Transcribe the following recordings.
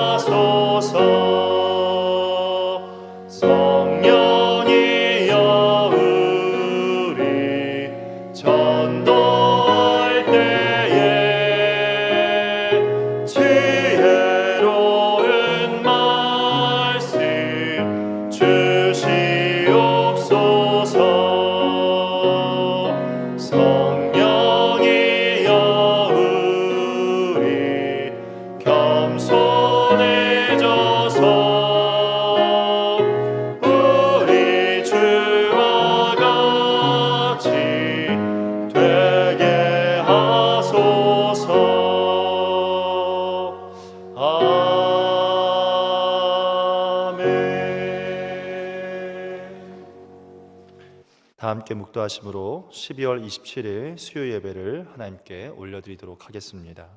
하소서. 성령이여 우리 전도할 때에 지혜로운 말씀 주시옵소서. 성령이여 우리 겸손해져서 우리 주와 같이 되게 하소서. 아멘. 다 함께 묵도하심으로 12월 27일 수요 예배를 하나님께 올려드리도록 하겠습니다.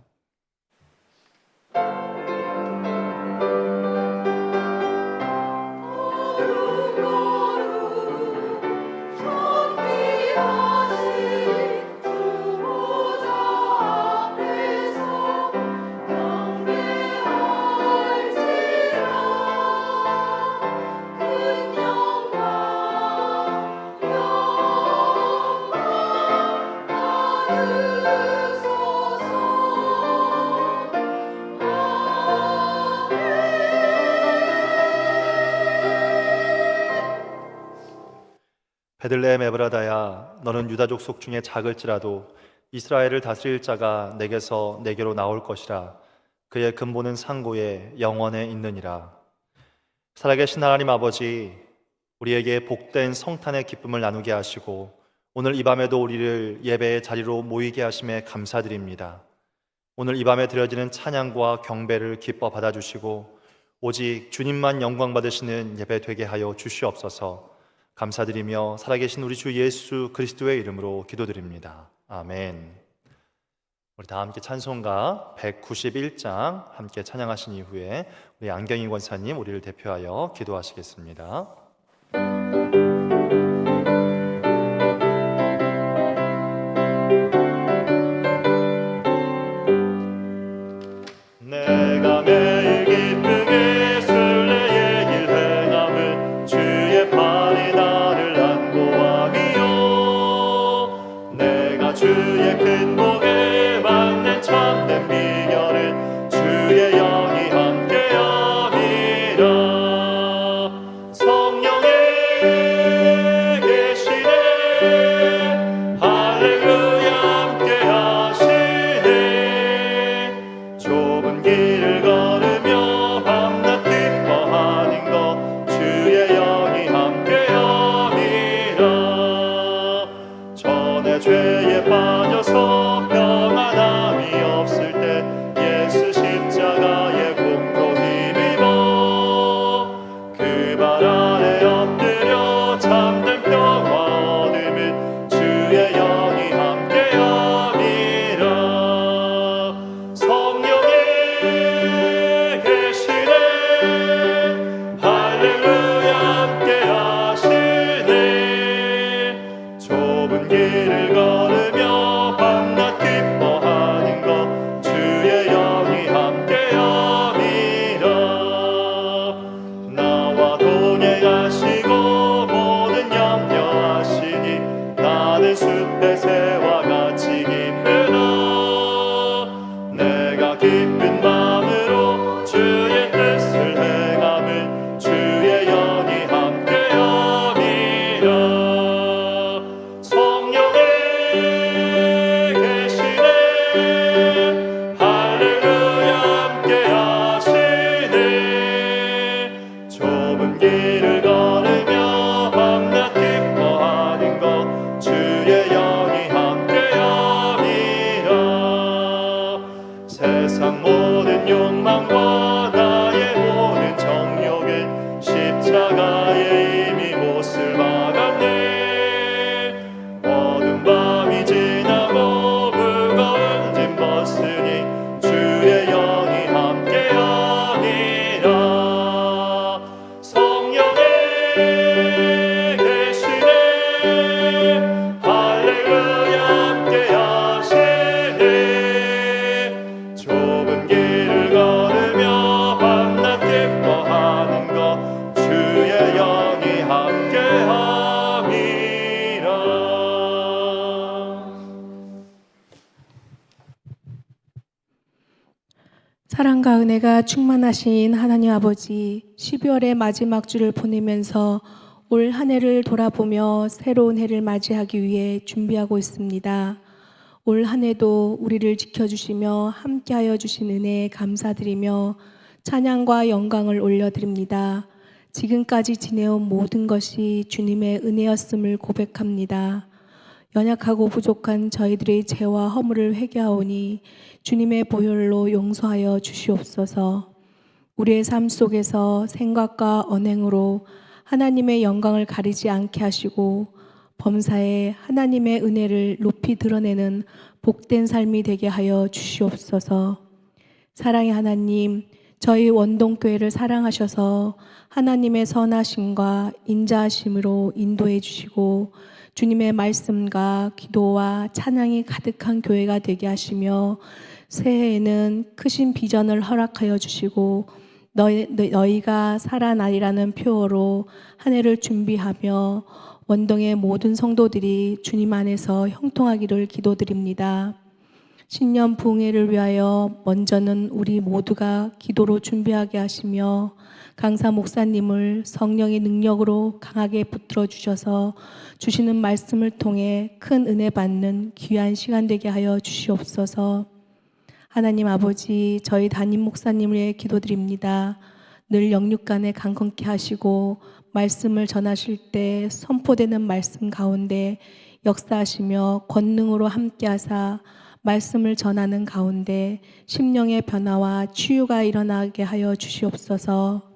베들레헴 에브라다야, 너는 유다족 속 중에 작을지라도 이스라엘을 다스릴 자가 내게서 내게로 나올 것이라. 그의 근본은 상고에 영원에 있느니라. 살아계신 하나님 아버지, 우리에게 복된 성탄의 기쁨을 나누게 하시고 오늘 이 밤에도 우리를 예배의 자리로 모이게 하심에 감사드립니다. 오늘 이 밤에 드려지는 찬양과 경배를 기뻐 받아주시고 오직 주님만 영광 받으시는 예배 되게 하여 주시옵소서. 감사드리며 살아계신 우리 주 예수 그리스도의 이름으로 기도드립니다. 아멘. 우리 다 함께 찬송가 191장 함께 찬양하신 이후에 우리 안경희 권사님 우리를 대표하여 기도하시겠습니다. 내가 매일 기쁘게 순례의 길 행함은 주의 팔이 나를 안보함이요. 내가 주의 큰 복을 받는 참된 비결은 주의 영이 함께함이라. 은혜가 충만하신 하나님 아버지, 12월의 마지막 주를 보내면서 올 한 해를 돌아보며 새로운 해를 맞이하기 위해 준비하고 있습니다. 올 한 해도 우리를 지켜주시며 함께하여 주신 은혜에 감사드리며 찬양과 영광을 올려드립니다. 지금까지 지내온 모든 것이 주님의 은혜였음을 고백합니다. 연약하고 부족한 저희들의 죄와 허물을 회개하오니 주님의 보혈로 용서하여 주시옵소서. 우리의 삶 속에서 생각과 언행으로 하나님의 영광을 가리지 않게 하시고 범사에 하나님의 은혜를 높이 드러내는 복된 삶이 되게 하여 주시옵소서. 사랑의 하나님, 저희 원동교회를 사랑하셔서 하나님의 선하심과 인자하심으로 인도해 주시고 주님의 말씀과 기도와 찬양이 가득한 교회가 되게 하시며 새해에는 크신 비전을 허락하여 주시고 너희가 살아나리라는 표어로 한 해를 준비하며 원동의 모든 성도들이 주님 안에서 형통하기를 기도드립니다. 신년 부흥회를 위하여 먼저는 우리 모두가 기도로 준비하게 하시며 강사 목사님을 성령의 능력으로 강하게 붙들어 주셔서 주시는 말씀을 통해 큰 은혜 받는 귀한 시간 되게 하여 주시옵소서. 하나님 아버지, 저희 담임 목사님을 위해 기도드립니다. 늘 영육간에 강건케 하시고 말씀을 전하실 때 선포되는 말씀 가운데 역사하시며 권능으로 함께하사 말씀을 전하는 가운데 심령의 변화와 치유가 일어나게 하여 주시옵소서.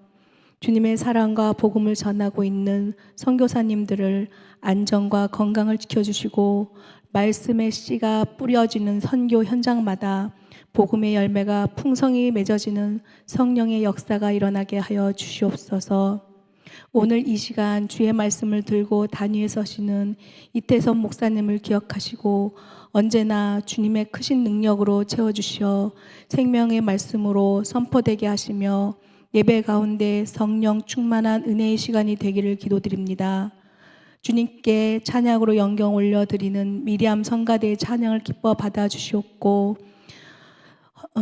주님의 사랑과 복음을 전하고 있는 선교사님들을 안전과 건강을 지켜주시고 말씀의 씨가 뿌려지는 선교 현장마다 복음의 열매가 풍성히 맺어지는 성령의 역사가 일어나게 하여 주시옵소서. 오늘 이 시간 주의 말씀을 들고 단위에 서시는 이태선 목사님을 기억하시고 언제나 주님의 크신 능력으로 채워주시어 생명의 말씀으로 선포되게 하시며 예배 가운데 성령 충만한 은혜의 시간이 되기를 기도드립니다. 주님께 찬양으로 영경 올려드리는 미리암 성가대의 찬양을 기뻐 받아주시옵고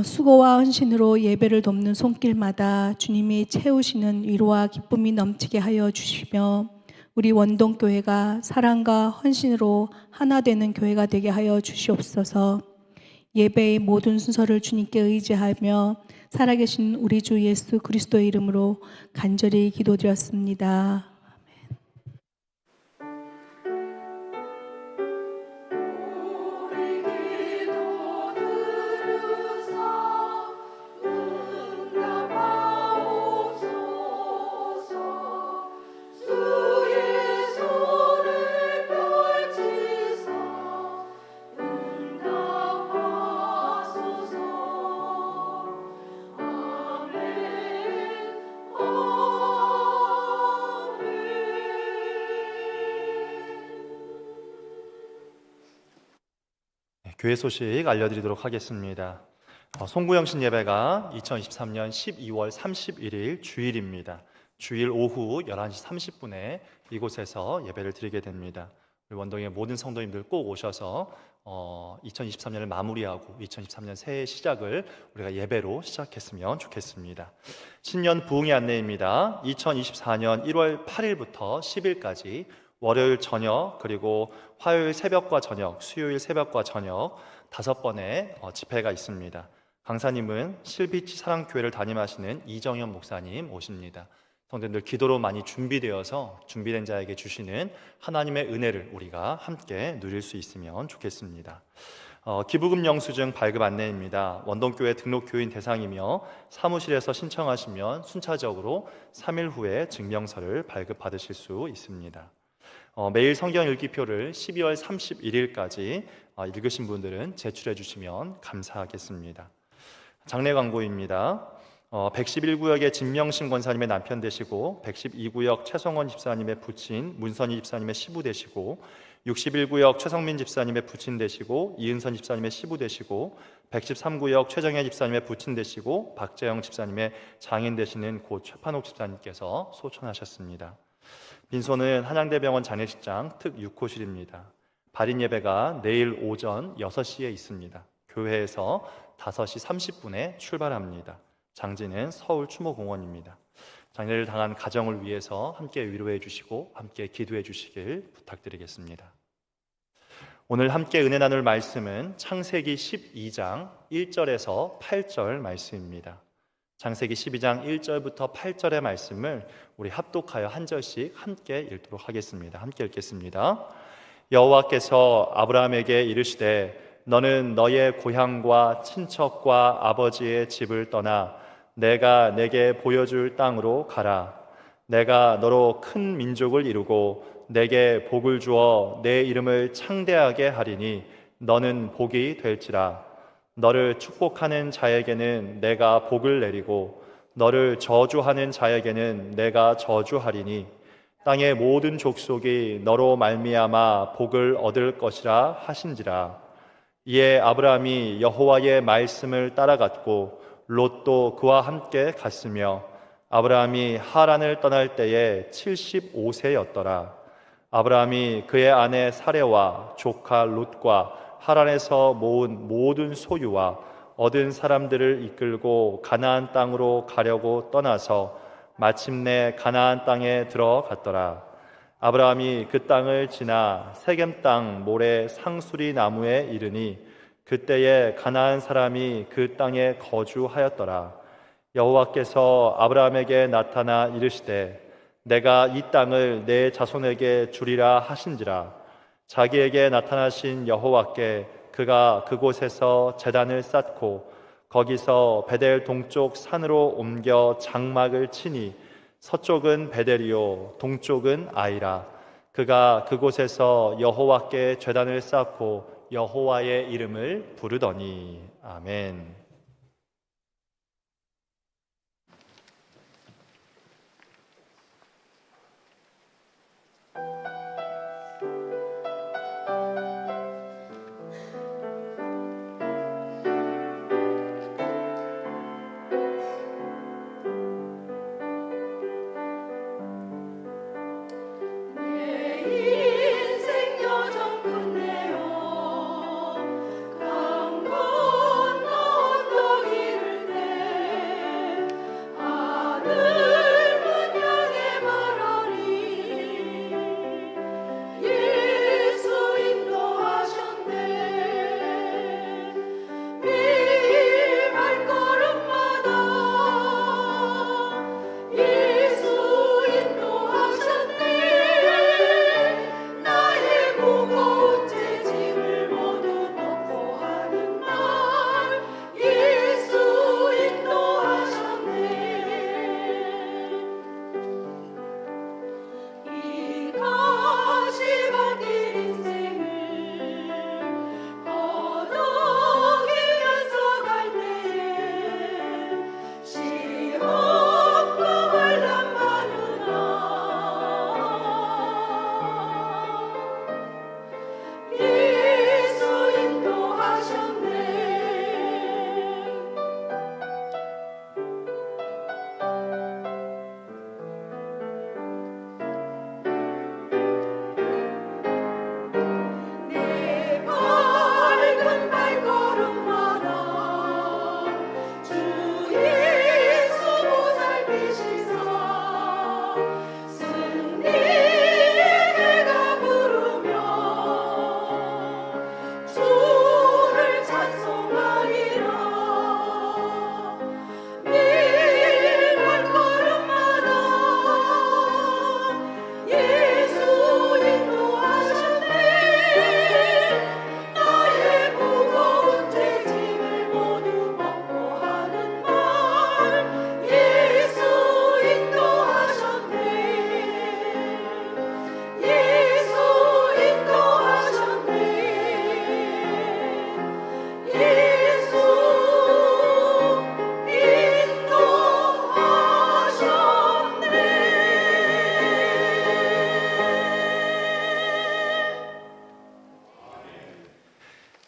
수고와 헌신으로 예배를 돕는 손길마다 주님이 채우시는 위로와 기쁨이 넘치게 하여 주시며 우리 원동교회가 사랑과 헌신으로 하나 되는 교회가 되게 하여 주시옵소서. 예배의 모든 순서를 주님께 의지하며 살아계신 우리 주 예수 그리스도의 이름으로 간절히 기도드렸습니다. 교회 소식 알려드리도록 하겠습니다. 송구영신 예배가 2023년 12월 31일 주일입니다. 주일 오후 11시 30분에 이곳에서 예배를 드리게 됩니다. 우리 원동의 모든 성도님들 꼭 오셔서 2023년을 마무리하고 2023년 새해 시작을 우리가 예배로 시작했으면 좋겠습니다. 신년 부흥의 안내입니다. 2024년 1월 8일부터 10일까지 월요일 저녁 그리고 화요일 새벽과 저녁, 수요일 새벽과 저녁 5번의 집회가 있습니다. 강사님은 실비치 사랑교회를 담임하시는 이정현 목사님 오십니다. 성도님들 기도로 많이 준비되어서 준비된 자에게 주시는 하나님의 은혜를 우리가 함께 누릴 수 있으면 좋겠습니다. 기부금 영수증 발급 안내입니다. 원동교회 등록 교인 대상이며 사무실에서 신청하시면 순차적으로 3일 후에 증명서를 발급받으실 수 있습니다. 매일 성경 읽기표를 12월 31일까지 읽으신 분들은 제출해 주시면 감사하겠습니다. 장례 광고입니다. 111구역의 진명신 권사님의 남편 되시고 112구역 최성원 집사님의 부친 문선희 집사님의 시부 되시고 61구역 최성민 집사님의 부친 되시고 이은선 집사님의 시부 되시고 113구역 최정혜 집사님의 부친 되시고 박재영 집사님의 장인 되시는 고 최판옥 집사님께서 소천하셨습니다. 빈소는 한양대병원 장례식장 특 6호실입니다. 발인 예배가 내일 오전 6시에 있습니다. 교회에서 5시 30분에 출발합니다. 장지는 서울 추모공원입니다. 장례를 당한 가정을 위해서 함께 위로해 주시고 함께 기도해 주시길 부탁드리겠습니다. 오늘 함께 은혜 나눌 말씀은 창세기 12장 1절에서 8절 말씀입니다. 창세기 12장 1절부터 8절의 말씀을 우리 합독하여 한 절씩 함께 읽도록 하겠습니다. 함께 읽겠습니다. 여호와께서 아브라함에게 이르시되 너는 너의 고향과 친척과 아버지의 집을 떠나 내가 내게 보여줄 땅으로 가라. 내가 너로 큰 민족을 이루고 내게 복을 주어 내 이름을 창대하게 하리니 너는 복이 될지라. 너를 축복하는 자에게는 내가 복을 내리고 너를 저주하는 자에게는 내가 저주하리니 땅의 모든 족속이 너로 말미암아 복을 얻을 것이라 하신지라. 이에 아브라함이 여호와의 말씀을 따라갔고 롯도 그와 함께 갔으며 아브라함이 하란을 떠날 때에 75세였더라. 아브라함이 그의 아내 사레와 조카 롯과 하란에서 모은 모든 소유와 얻은 사람들을 이끌고 가나안 땅으로 가려고 떠나서 마침내 가나안 땅에 들어갔더라. 아브라함이 그 땅을 지나 세겜 땅 모래 상수리 나무에 이르니 그때에 가나안 사람이 그 땅에 거주하였더라. 여호와께서 아브라함에게 나타나 이르시되 내가 이 땅을 내 자손에게 주리라 하신지라. 자기에게 나타나신 여호와께 그가 그곳에서 제단을 쌓고 거기서 베델 동쪽 산으로 옮겨 장막을 치니 서쪽은 베델이요 동쪽은 아이라. 그가 그곳에서 여호와께 제단을 쌓고 여호와의 이름을 부르더니. 아멘.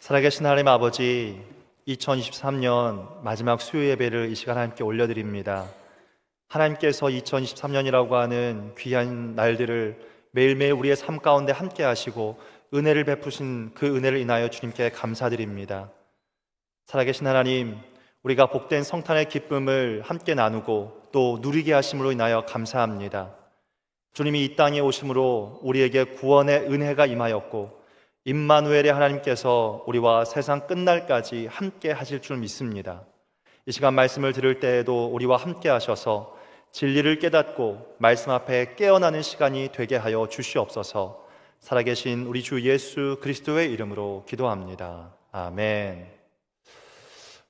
살아계신 하나님 아버지, 2023년 마지막 수요 예배를 이 시간 함께 올려드립니다. 하나님께서 2023년이라고 하는 귀한 날들을 매일매일 우리의 삶 가운데 함께 하시고 은혜를 베푸신 그 은혜를 인하여 주님께 감사드립니다. 살아계신 하나님, 우리가 복된 성탄의 기쁨을 함께 나누고 또 누리게 하심으로 인하여 감사합니다. 주님이 이 땅에 오심으로 우리에게 구원의 은혜가 임하였고 임마누엘의 하나님께서 우리와 세상 끝날까지 함께 하실 줄 믿습니다. 이 시간 말씀을 들을 때에도 우리와 함께 하셔서 진리를 깨닫고 말씀 앞에 깨어나는 시간이 되게 하여 주시옵소서. 살아계신 우리 주 예수 그리스도의 이름으로 기도합니다. 아멘.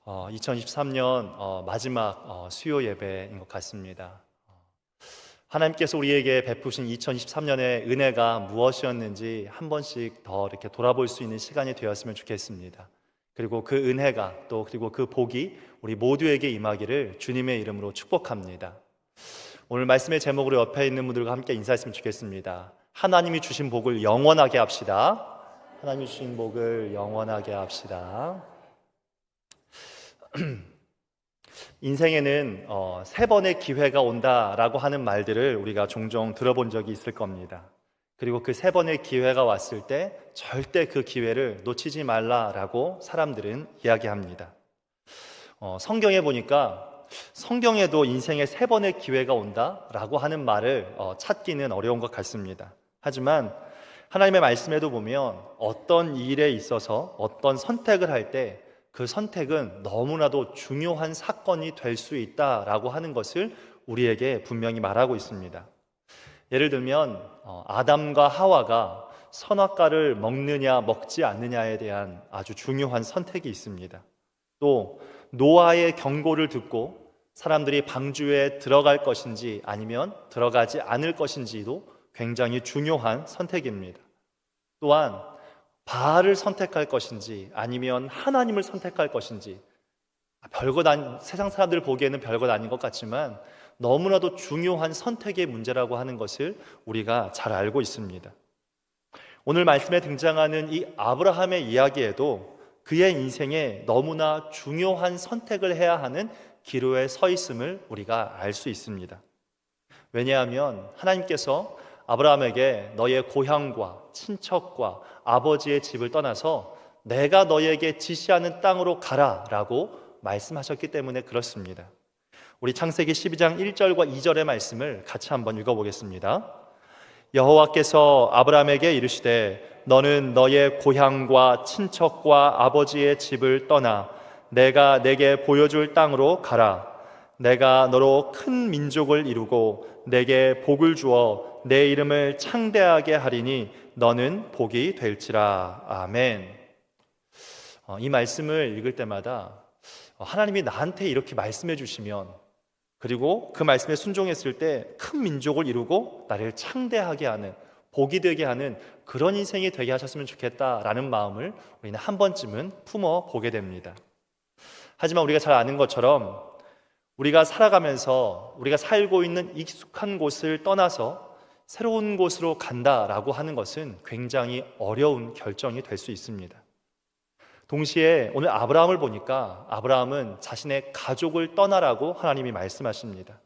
2023년 마지막 수요 예배인 것 같습니다. 하나님께서 우리에게 베푸신 2023년의 은혜가 무엇이었는지 한 번씩 더 이렇게 돌아볼 수 있는 시간이 되었으면 좋겠습니다. 그리고 그 은혜가 그리고 그 복이 우리 모두에게 임하기를 주님의 이름으로 축복합니다. 오늘 말씀의 제목으로 옆에 있는 분들과 함께 인사했으면 좋겠습니다. 하나님이 주신 복을 영원하게 합시다. 하나님이 주신 복을 영원하게 합시다. 인생에는 3번의 기회가 온다라고 하는 말들을 우리가 종종 들어본 적이 있을 겁니다. 그리고 그 3번의 기회가 왔을 때 절대 그 기회를 놓치지 말라라고 사람들은 이야기합니다. 성경에 보니까 성경에도 인생에 3번의 기회가 온다라고 하는 말을 찾기는 어려운 것 같습니다. 하지만 하나님의 말씀에도 보면 어떤 일에 있어서 어떤 선택을 할 때 그 선택은 너무나도 중요한 사건이 될 수 있다라고 하는 것을 우리에게 분명히 말하고 있습니다. 예를 들면 아담과 하와가 선악과를 먹느냐 먹지 않느냐에 대한 아주 중요한 선택이 있습니다. 또 노아의 경고를 듣고 사람들이 방주에 들어갈 것인지 아니면 들어가지 않을 것인지도 굉장히 중요한 선택입니다. 또한 바알을 선택할 것인지 아니면 하나님을 선택할 것인지 세상 사람들 보기에는 별것 아닌 것 같지만 너무나도 중요한 선택의 문제라고 하는 것을 우리가 잘 알고 있습니다. 오늘 말씀에 등장하는 이 아브라함의 이야기에도 그의 인생에 너무나 중요한 선택을 해야 하는 기로에 서 있음을 우리가 알 수 있습니다. 왜냐하면 하나님께서 아브라함에게 너의 고향과 친척과 아버지의 집을 떠나서 내가 너에게 지시하는 땅으로 가라라고 말씀하셨기 때문에 그렇습니다. 우리 창세기 12장 1절과 2절의 말씀을 같이 한번 읽어보겠습니다. 여호와께서 아브라함에게 이르시되 너는 너의 고향과 친척과 아버지의 집을 떠나 내가 내게 보여줄 땅으로 가라. 내가 너로 큰 민족을 이루고 내게 복을 주어 내 이름을 창대하게 하리니 너는 복이 될지라. 아멘. 이 말씀을 읽을 때마다 하나님이 나한테 이렇게 말씀해 주시면 그리고 그 말씀에 순종했을 때 큰 민족을 이루고 나를 창대하게 하는 복이 되게 하는 그런 인생이 되게 하셨으면 좋겠다라는 마음을 우리는 한 번쯤은 품어보게 됩니다. 하지만 우리가 잘 아는 것처럼 우리가 살아가면서 우리가 살고 있는 익숙한 곳을 떠나서 새로운 곳으로 간다라고 하는 것은 굉장히 어려운 결정이 될 수 있습니다. 동시에 오늘 아브라함을 보니까 아브라함은 자신의 가족을 떠나라고 하나님이 말씀하십니다.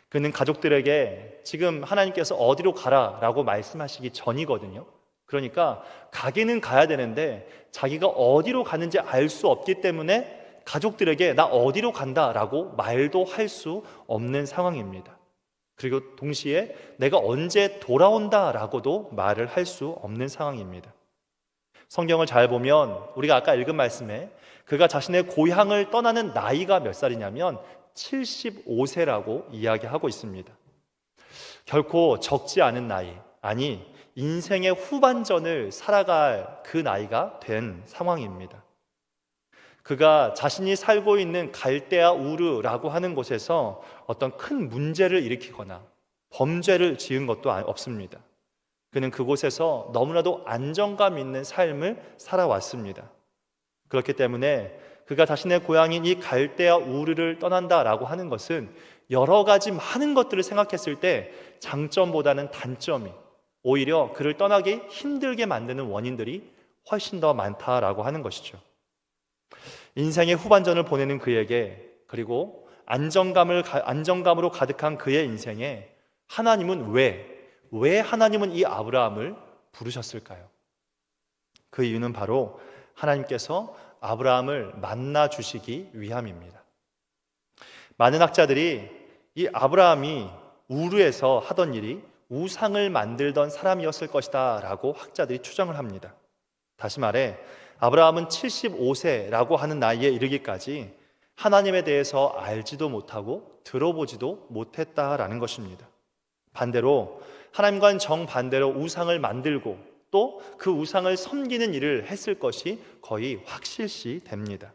그는 가족들에게 지금 하나님께서 어디로 가라라고 말씀하시기 전이거든요. 그러니까 가기는 가야 되는데 자기가 어디로 가는지 알 수 없기 때문에 가족들에게 나 어디로 간다라고 말도 할 수 없는 상황입니다. 그리고 동시에 내가 언제 돌아온다라고도 말을 할 수 없는 상황입니다. 성경을 잘 보면 우리가 아까 읽은 말씀에 그가 자신의 고향을 떠나는 나이가 몇 살이냐면 75세라고 이야기하고 있습니다. 결코 적지 않은 나이, 아니 인생의 후반전을 살아갈 그 나이가 된 상황입니다. 그가 자신이 살고 있는 갈대아 우르라고 하는 곳에서 어떤 큰 문제를 일으키거나 범죄를 지은 것도 없습니다. 그는 그곳에서 너무나도 안정감 있는 삶을 살아왔습니다. 그렇기 때문에 그가 자신의 고향인 이 갈대아 우르를 떠난다라고 하는 것은 여러 가지 많은 것들을 생각했을 때 장점보다는 단점이 오히려 그를 떠나기 힘들게 만드는 원인들이 훨씬 더 많다라고 하는 것이죠. 인생의 후반전을 보내는 그에게 그리고 안정감으로 가득한 그의 인생에 하나님은 왜 하나님은 이 아브라함을 부르셨을까요? 그 이유는 바로 하나님께서 아브라함을 만나 주시기 위함입니다. 많은 학자들이 이 아브라함이 우르에서 하던 일이 우상을 만들던 사람이었을 것이다 라고 학자들이 추정을 합니다. 다시 말해 아브라함은 75세라고 하는 나이에 이르기까지 하나님에 대해서 알지도 못하고 들어보지도 못했다라는 것입니다. 반대로 하나님과는 정반대로 우상을 만들고 또 그 우상을 섬기는 일을 했을 것이 거의 확실시 됩니다.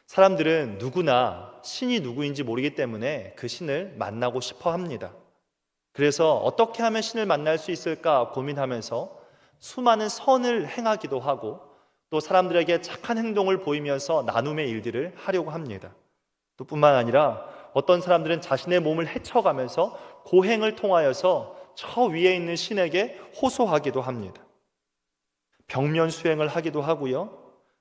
사람들은 누구나 신이 누구인지 모르기 때문에 그 신을 만나고 싶어 합니다. 그래서 어떻게 하면 신을 만날 수 있을까 고민하면서 수많은 선을 행하기도 하고 또 사람들에게 착한 행동을 보이면서 나눔의 일들을 하려고 합니다. 또 뿐만 아니라 어떤 사람들은 자신의 몸을 헤쳐가면서 고행을 통하여서 저 위에 있는 신에게 호소하기도 합니다. 병면 수행을 하기도 하고요.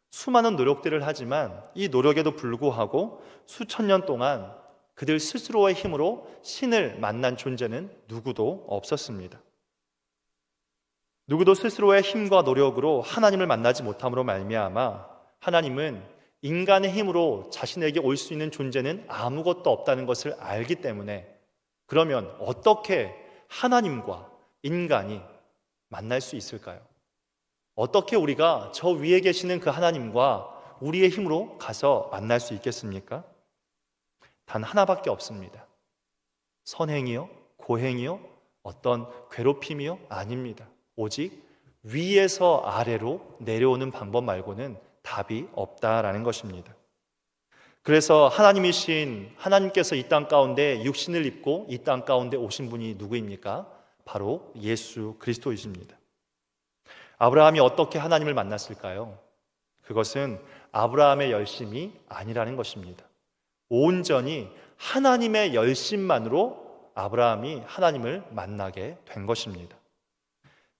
수많은 노력들을 하지만 이 노력에도 불구하고 수천 년 동안 그들 스스로의 힘으로 신을 만난 존재는 누구도 없었습니다. 누구도 스스로의 힘과 노력으로 하나님을 만나지 못함으로 말미암아 하나님은 인간의 힘으로 자신에게 올 수 있는 존재는 아무것도 없다는 것을 알기 때문에 그러면 어떻게 하나님과 인간이 만날 수 있을까요? 어떻게 우리가 저 위에 계시는 그 하나님과 우리의 힘으로 가서 만날 수 있겠습니까? 단 하나밖에 없습니다. 선행이요? 고행이요? 어떤 괴롭힘이요? 아닙니다. 오직 위에서 아래로 내려오는 방법 말고는 답이 없다라는 것입니다. 그래서 하나님이신 하나님께서 이 땅 가운데 육신을 입고 이 땅 가운데 오신 분이 누구입니까? 바로 예수 그리스도이십니다. 아브라함이 어떻게 하나님을 만났을까요? 그것은 아브라함의 열심이 아니라는 것입니다. 온전히 하나님의 열심만으로 아브라함이 하나님을 만나게 된 것입니다.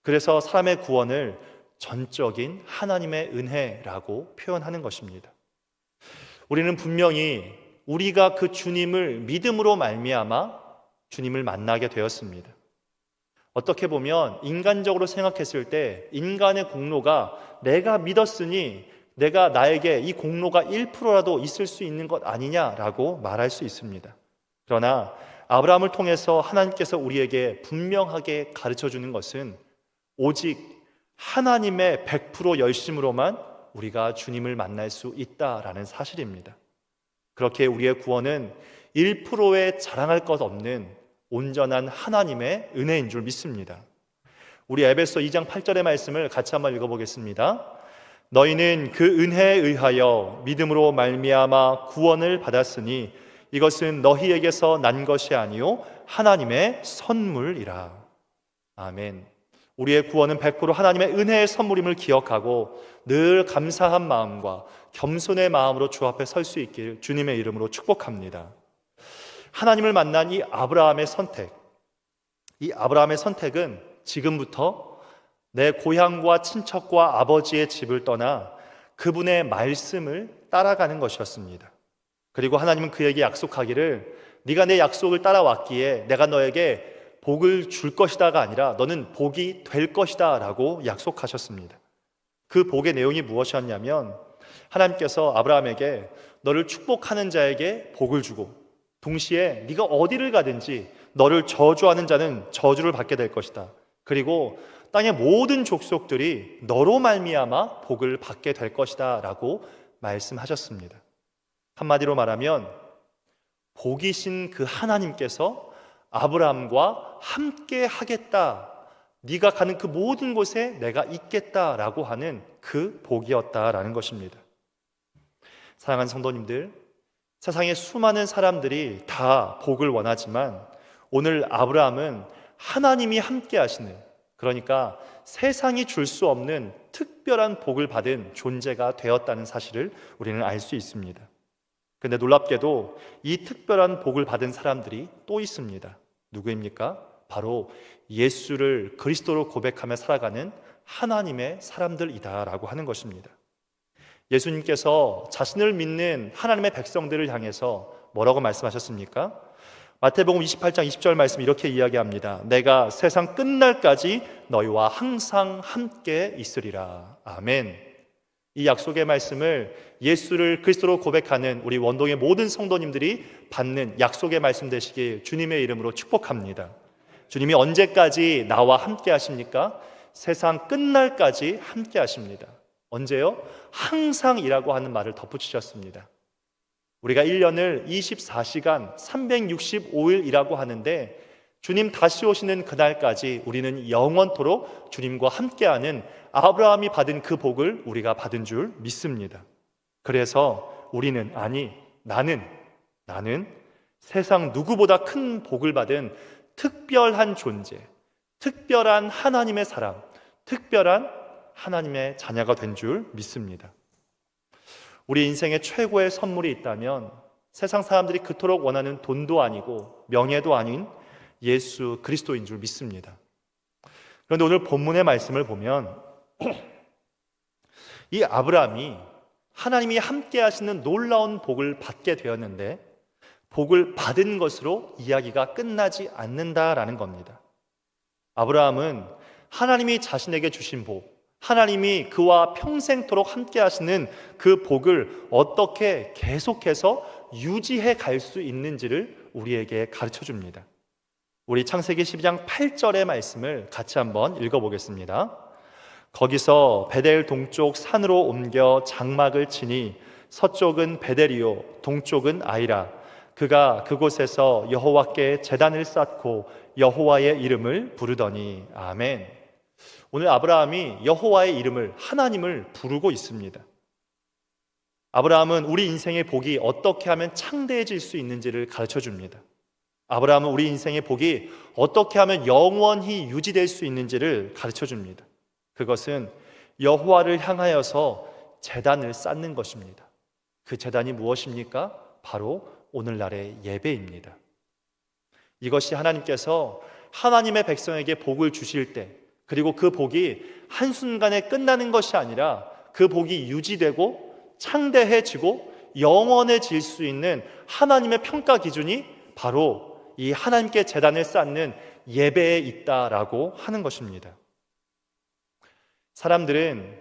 그래서 사람의 구원을 전적인 하나님의 은혜라고 표현하는 것입니다. 우리는 분명히 우리가 그 주님을 믿음으로 말미암아 주님을 만나게 되었습니다. 어떻게 보면 인간적으로 생각했을 때 인간의 공로가 내가 믿었으니 내가 나에게 이 공로가 1%라도 있을 수 있는 것 아니냐라고 말할 수 있습니다. 그러나 아브라함을 통해서 하나님께서 우리에게 분명하게 가르쳐 주는 것은 오직 하나님의 100% 열심으로만 우리가 주님을 만날 수 있다라는 사실입니다. 그렇게 우리의 구원은 1%에 자랑할 것 없는 온전한 하나님의 은혜인 줄 믿습니다. 우리 에베소 2장 8절의 말씀을 같이 한번 읽어보겠습니다. 너희는 그 은혜에 의하여 믿음으로 말미암아 구원을 받았으니 이것은 너희에게서 난 것이 아니요 하나님의 선물이라. 아멘. 우리의 구원은 100% 하나님의 은혜의 선물임을 기억하고 늘 감사한 마음과 겸손의 마음으로 주 앞에 설 수 있길 주님의 이름으로 축복합니다. 하나님을 만난 이 아브라함의 선택, 이 아브라함의 선택은 지금부터 내 고향과 친척과 아버지의 집을 떠나 그분의 말씀을 따라가는 것이었습니다. 그리고 하나님은 그에게 약속하기를 네가 내 약속을 따라왔기에 내가 너에게 복을 줄 것이다가 아니라 너는 복이 될 것이다 라고 약속하셨습니다. 그 복의 내용이 무엇이었냐면 하나님께서 아브라함에게 너를 축복하는 자에게 복을 주고 동시에 네가 어디를 가든지 너를 저주하는 자는 저주를 받게 될 것이다. 그리고 땅의 모든 족속들이 너로 말미암아 복을 받게 될 것이다 라고 말씀하셨습니다. 한마디로 말하면 복이신 그 하나님께서 아브라함과 함께 하겠다, 네가 가는 그 모든 곳에 내가 있겠다라고 하는 그 복이었다라는 것입니다. 사랑하는 성도님들, 세상의 수많은 사람들이 다 복을 원하지만 오늘 아브라함은 하나님이 함께 하시는, 그러니까 세상이 줄 수 없는 특별한 복을 받은 존재가 되었다는 사실을 우리는 알 수 있습니다. 그런데 놀랍게도 이 특별한 복을 받은 사람들이 또 있습니다. 누구입니까? 바로 예수를 그리스도로 고백하며 살아가는 하나님의 사람들이다라고 하는 것입니다. 예수님께서 자신을 믿는 하나님의 백성들을 향해서 뭐라고 말씀하셨습니까? 마태복음 28장 20절 말씀 이렇게 이야기합니다. 내가 세상 끝날까지 너희와 항상 함께 있으리라. 아멘. 이 약속의 말씀을 예수를 그리스도로 고백하는 우리 원동의 모든 성도님들이 받는 약속의 말씀 되시길 주님의 이름으로 축복합니다. 주님이 언제까지 나와 함께 하십니까? 세상 끝날까지 함께 하십니다. 언제요? 항상이라고 하는 말을 덧붙이셨습니다. 우리가 1년을 24시간 365일이라고 하는데 주님 다시 오시는 그날까지 우리는 영원토록 주님과 함께하는 아브라함이 받은 그 복을 우리가 받은 줄 믿습니다. 그래서 우리는, 아니 나는 세상 누구보다 큰 복을 받은 특별한 존재, 특별한 하나님의 사람, 특별한 하나님의 자녀가 된 줄 믿습니다. 우리 인생의 최고의 선물이 있다면 세상 사람들이 그토록 원하는 돈도 아니고 명예도 아닌 예수 그리스도인 줄 믿습니다. 그런데 오늘 본문의 말씀을 보면 이 아브라함이 하나님이 함께 하시는 놀라운 복을 받게 되었는데 복을 받은 것으로 이야기가 끝나지 않는다라는 겁니다. 아브라함은 하나님이 자신에게 주신 복, 하나님이 그와 평생토록 함께 하시는 그 복을 어떻게 계속해서 유지해 갈 수 있는지를 우리에게 가르쳐 줍니다. 우리 창세기 12장 8절의 말씀을 같이 한번 읽어보겠습니다. 거기서 베델 동쪽 산으로 옮겨 장막을 치니 서쪽은 베델이요 동쪽은 아이라. 그가 그곳에서 여호와께 제단을 쌓고 여호와의 이름을 부르더니. 아멘. 오늘 아브라함이 여호와의 이름을, 하나님을 부르고 있습니다. 아브라함은 우리 인생의 복이 어떻게 하면 창대해질 수 있는지를 가르쳐 줍니다. 아브라함은 우리 인생의 복이 어떻게 하면 영원히 유지될 수 있는지를 가르쳐 줍니다. 그것은 여호와를 향하여서 제단을 쌓는 것입니다. 그 제단이 무엇입니까? 바로 오늘날의 예배입니다. 이것이 하나님께서 하나님의 백성에게 복을 주실 때, 그리고 그 복이 한순간에 끝나는 것이 아니라 그 복이 유지되고 창대해지고 영원해질 수 있는 하나님의 평가 기준이 바로 이 하나님께 제단을 쌓는 예배에 있다라고 하는 것입니다. 사람들은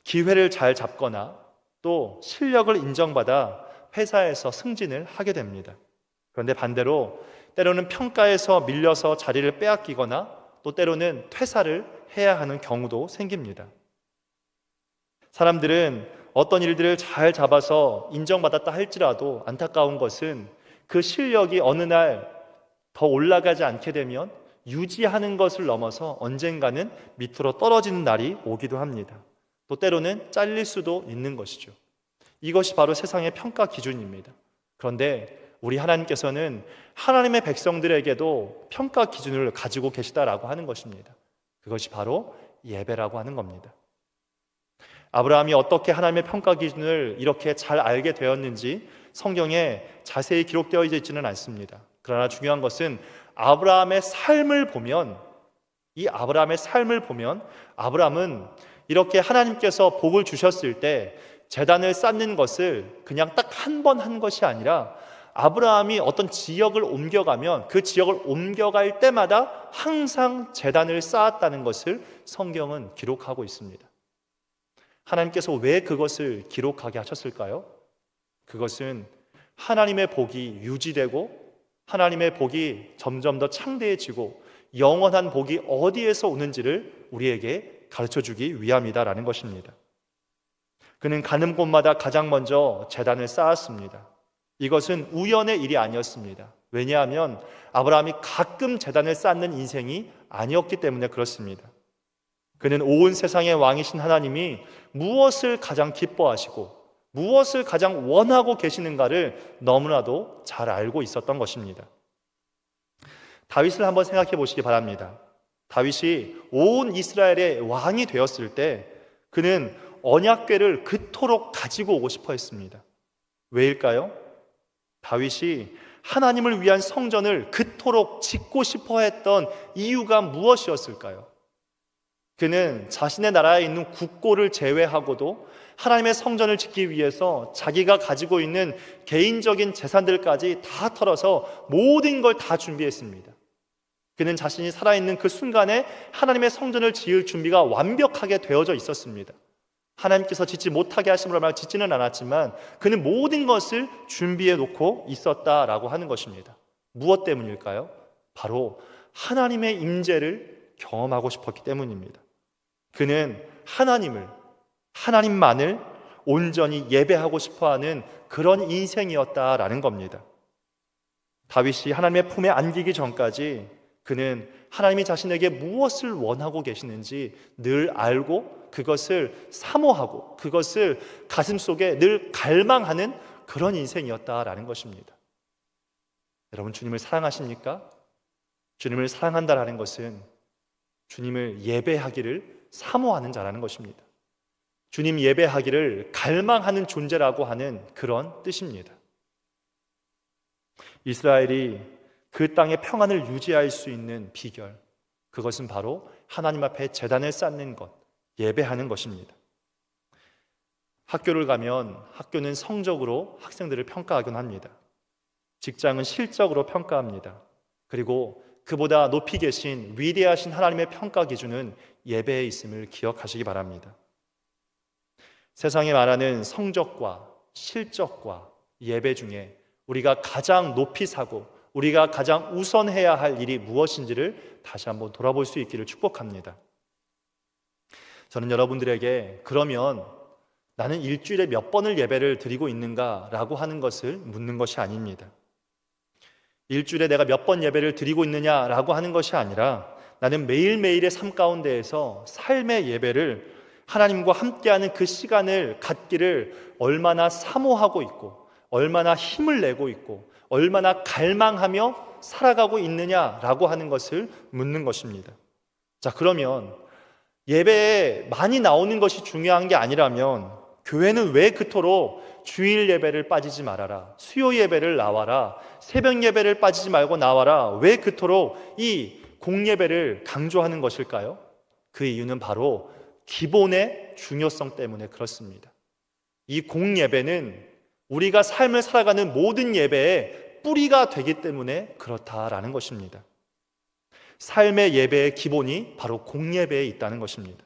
기회를 잘 잡거나 또 실력을 인정받아 회사에서 승진을 하게 됩니다. 그런데 반대로 때로는 평가에서 밀려서 자리를 빼앗기거나 또 때로는 퇴사를 해야 하는 경우도 생깁니다. 사람들은 어떤 일들을 잘 잡아서 인정받았다 할지라도 안타까운 것은 그 실력이 어느 날 더 올라가지 않게 되면 유지하는 것을 넘어서 언젠가는 밑으로 떨어지는 날이 오기도 합니다. 또 때로는 잘릴 수도 있는 것이죠. 이것이 바로 세상의 평가 기준입니다. 그런데 우리 하나님께서는 하나님의 백성들에게도 평가 기준을 가지고 계시다라고 하는 것입니다. 그것이 바로 예배라고 하는 겁니다. 아브라함이 어떻게 하나님의 평가 기준을 이렇게 잘 알게 되었는지 성경에 자세히 기록되어 있지는 않습니다. 그러나 중요한 것은 아브라함의 삶을 보면, 이 아브라함의 삶을 보면 아브라함은 이렇게 하나님께서 복을 주셨을 때 제단을 쌓는 것을 그냥 딱 한 번 한 것이 아니라 아브라함이 어떤 지역을 옮겨가면 그 지역을 옮겨갈 때마다 항상 제단을 쌓았다는 것을 성경은 기록하고 있습니다. 하나님께서 왜 그것을 기록하게 하셨을까요? 그것은 하나님의 복이 유지되고 하나님의 복이 점점 더 창대해지고 영원한 복이 어디에서 오는지를 우리에게 가르쳐주기 위함이다라는 것입니다. 그는 가는 곳마다 가장 먼저 제단을 쌓았습니다. 이것은 우연의 일이 아니었습니다. 왜냐하면 아브라함이 가끔 제단을 쌓는 인생이 아니었기 때문에 그렇습니다. 그는 온 세상의 왕이신 하나님이 무엇을 가장 기뻐하시고 무엇을 가장 원하고 계시는가를 너무나도 잘 알고 있었던 것입니다. 다윗을 한번 생각해 보시기 바랍니다. 다윗이 온 이스라엘의 왕이 되었을 때 그는 언약궤를 그토록 가지고 오고 싶어 했습니다. 왜일까요? 다윗이 하나님을 위한 성전을 그토록 짓고 싶어 했던 이유가 무엇이었을까요? 그는 자신의 나라에 있는 국고를 제외하고도 하나님의 성전을 짓기 위해서 자기가 가지고 있는 개인적인 재산들까지 다 털어서 모든 걸 다 준비했습니다. 그는 자신이 살아있는 그 순간에 하나님의 성전을 지을 준비가 완벽하게 되어져 있었습니다. 하나님께서 짓지 못하게 하심으로 말하여 짓지는 않았지만 그는 모든 것을 준비해 놓고 있었다라고 하는 것입니다. 무엇 때문일까요? 바로 하나님의 임재를 경험하고 싶었기 때문입니다. 그는 하나님만을 온전히 예배하고 싶어하는 그런 인생이었다라는 겁니다. 다윗이 하나님의 품에 안기기 전까지 그는 하나님이 자신에게 무엇을 원하고 계시는지 늘 알고 그것을 사모하고 그것을 가슴속에 늘 갈망하는 그런 인생이었다라는 것입니다. 여러분, 주님을 사랑하십니까? 주님을 사랑한다라는 것은 주님을 예배하기를 사모하는 자라는 것입니다. 주님 예배하기를 갈망하는 존재라고 하는 그런 뜻입니다. 이스라엘이 그 땅의 평안을 유지할 수 있는 비결, 그것은 바로 하나님 앞에 제단을 쌓는 것, 예배하는 것입니다. 학교를 가면 학교는 성적으로 학생들을 평가하곤 합니다. 직장은 실적으로 평가합니다. 그리고 그보다 높이 계신 위대하신 하나님의 평가 기준은 예배에 있음을 기억하시기 바랍니다. 세상에 말하는 성적과 실적과 예배 중에 우리가 가장 높이 사고 우리가 가장 우선해야 할 일이 무엇인지를 다시 한번 돌아볼 수 있기를 축복합니다. 저는 여러분들에게 그러면 나는 일주일에 몇 번을 예배를 드리고 있는가라고 하는 것을 묻는 것이 아닙니다. 일주일에 내가 몇 번 예배를 드리고 있느냐라고 하는 것이 아니라 나는 매일매일의 삶 가운데에서 삶의 예배를 하나님과 함께하는 그 시간을 갖기를 얼마나 사모하고 있고 얼마나 힘을 내고 있고 얼마나 갈망하며 살아가고 있느냐라고 하는 것을 묻는 것입니다. 자, 그러면 예배에 많이 나오는 것이 중요한 게 아니라면 교회는 왜 그토록 주일 예배를 빠지지 말아라, 수요 예배를 나와라, 새벽 예배를 빠지지 말고 나와라, 왜 그토록 이 공예배를 강조하는 것일까요? 그 이유는 바로 기본의 중요성 때문에 그렇습니다. 이 공예배는 우리가 삶을 살아가는 모든 예배의 뿌리가 되기 때문에 그렇다라는 것입니다. 삶의 예배의 기본이 바로 공예배에 있다는 것입니다.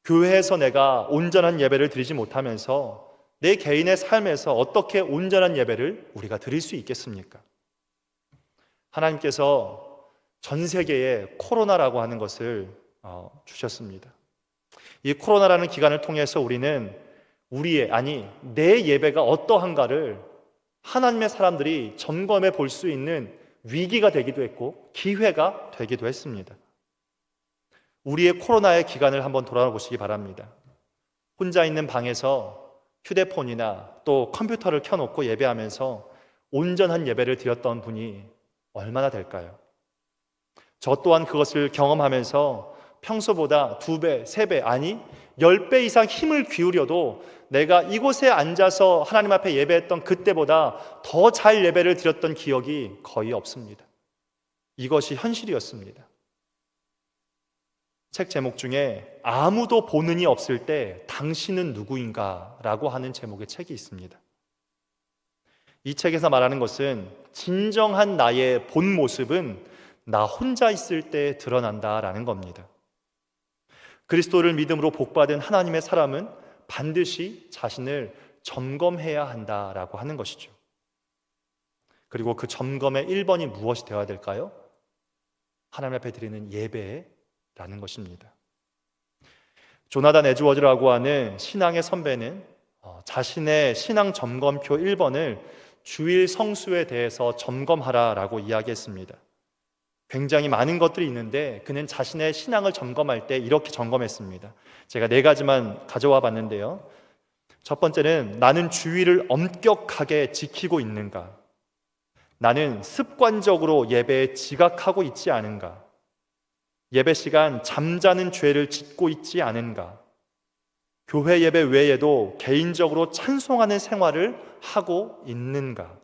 교회에서 내가 온전한 예배를 드리지 못하면서 내 개인의 삶에서 어떻게 온전한 예배를 우리가 드릴 수 있겠습니까? 하나님께서 전 세계에 코로나라고 하는 것을 주셨습니다. 이 코로나라는 기간을 통해서 우리는 내 예배가 어떠한가를 하나님의 사람들이 점검해 볼 수 있는 위기가 되기도 했고 기회가 되기도 했습니다. 우리의 코로나의 기간을 한번 돌아보시기 바랍니다. 혼자 있는 방에서 휴대폰이나 또 컴퓨터를 켜놓고 예배하면서 온전한 예배를 드렸던 분이 얼마나 될까요? 저 또한 그것을 경험하면서 평소보다 2배, 3배, 아니 10배 이상 힘을 기울여도 내가 이곳에 앉아서 하나님 앞에 예배했던 그때보다 더 잘 예배를 드렸던 기억이 거의 없습니다. 이것이 현실이었습니다. 책 제목 중에 아무도 보는 이 없을 때 당신은 누구인가? 라고 하는 제목의 책이 있습니다. 이 책에서 말하는 것은 진정한 나의 본 모습은 나 혼자 있을 때 드러난다라는 겁니다. 그리스도를 믿음으로 복받은 하나님의 사람은 반드시 자신을 점검해야 한다라고 하는 것이죠. 그리고 그 점검의 1번이 무엇이 되어야 될까요? 하나님 앞에 드리는 예배라는 것입니다. 조나단 에드워즈라고 하는 신앙의 선배는 자신의 신앙 점검표 1번을 주일 성수에 대해서 점검하라라고 이야기했습니다. 굉장히 많은 것들이 있는데 그는 자신의 신앙을 점검할 때 이렇게 점검했습니다. 제가 4가지만 가져와 봤는데요. 첫 번째는 나는 주일을 엄격하게 지키고 있는가? 나는 습관적으로 예배에 지각하고 있지 않은가? 예배 시간 잠자는 죄를 짓고 있지 않은가? 교회 예배 외에도 개인적으로 찬송하는 생활을 하고 있는가?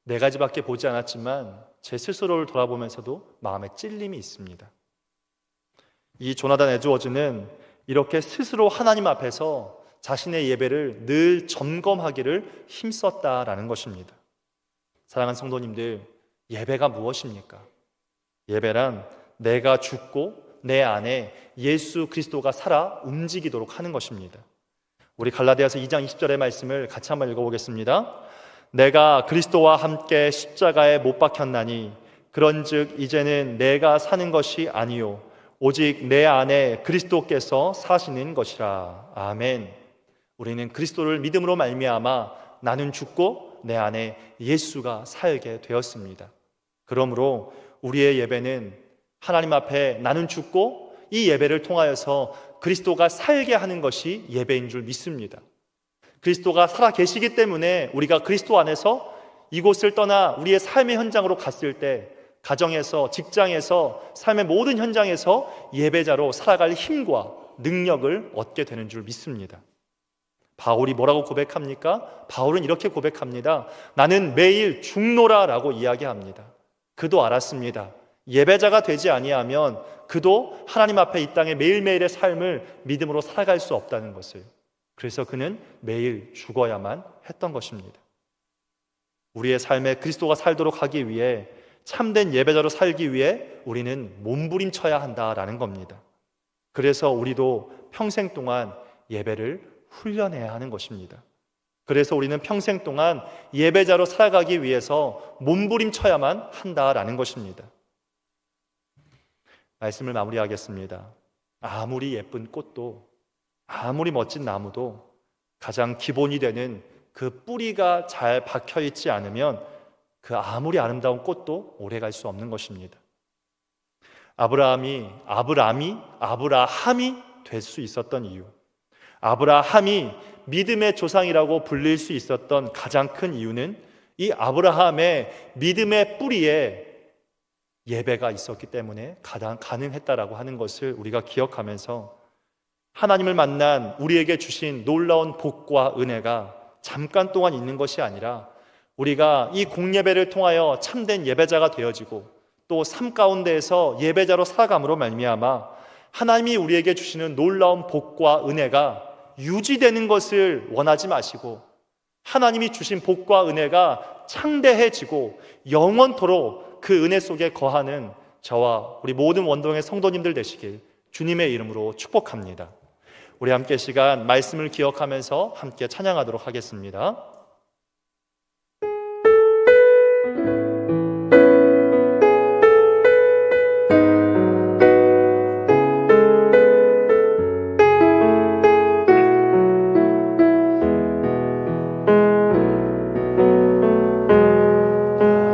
4가지밖에 보지 않았지만 제 스스로를 돌아보면서도 마음에 찔림이 있습니다. 이 조나단 에드워즈는 이렇게 스스로 하나님 앞에서 자신의 예배를 늘 점검하기를 힘썼다라는 것입니다. 사랑하는 성도님들, 예배가 무엇입니까? 예배란 내가 죽고 내 안에 예수 그리스도가 살아 움직이도록 하는 것입니다. 우리 갈라디아서 2장 20절의 말씀을 같이 한번 읽어보겠습니다. 내가 그리스도와 함께 십자가에 못 박혔나니 그런즉 이제는 내가 사는 것이 아니요 오직 내 안에 그리스도께서 사시는 것이라. 아멘. 우리는 그리스도를 믿음으로 말미암아 나는 죽고 내 안에 예수가 살게 되었습니다. 그러므로 우리의 예배는 하나님 앞에 나는 죽고 이 예배를 통하여서 그리스도가 살게 하는 것이 예배인 줄 믿습니다. 그리스도가 살아 계시기 때문에 우리가 그리스도 안에서 이곳을 떠나 우리의 삶의 현장으로 갔을 때 가정에서, 직장에서, 삶의 모든 현장에서 예배자로 살아갈 힘과 능력을 얻게 되는 줄 믿습니다. 바울이 뭐라고 고백합니까? 바울은 이렇게 고백합니다. 나는 매일 죽노라 라고 이야기합니다. 그도 알았습니다. 예배자가 되지 아니하면 그도 하나님 앞에 이 땅의 매일매일의 삶을 믿음으로 살아갈 수 없다는 것을. 그래서 그는 매일 죽어야만 했던 것입니다. 우리의 삶에 그리스도가 살도록 하기 위해 참된 예배자로 살기 위해 우리는 몸부림쳐야 한다라는 겁니다. 그래서 우리도 평생 동안 예배를 훈련해야 하는 것입니다. 그래서 우리는 평생 동안 예배자로 살아가기 위해서 몸부림쳐야만 한다라는 것입니다. 말씀을 마무리하겠습니다. 아무리 예쁜 꽃도, 아무리 멋진 나무도 가장 기본이 되는 그 뿌리가 잘 박혀있지 않으면 그 아무리 아름다운 꽃도 오래갈 수 없는 것입니다. 아브라함이 될 수 있었던 이유, 아브라함이 믿음의 조상이라고 불릴 수 있었던 가장 큰 이유는 이 아브라함의 믿음의 뿌리에 예배가 있었기 때문에 가능했다라고 하는 것을 우리가 기억하면서 하나님을 만난 우리에게 주신 놀라운 복과 은혜가 잠깐 동안 있는 것이 아니라 우리가 이 공예배를 통하여 참된 예배자가 되어지고 또 삶 가운데에서 예배자로 살아감으로 말미암아 하나님이 우리에게 주시는 놀라운 복과 은혜가 유지되는 것을 원하지 마시고 하나님이 주신 복과 은혜가 창대해지고 영원토록 그 은혜 속에 거하는 저와 우리 모든 원동의 성도님들 되시길 주님의 이름으로 축복합니다. 우리 함께 시간 말씀을 기억하면서 함께 찬양하도록 하겠습니다.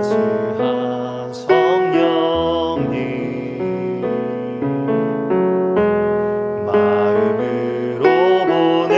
따스한 성령님 마음으로 보내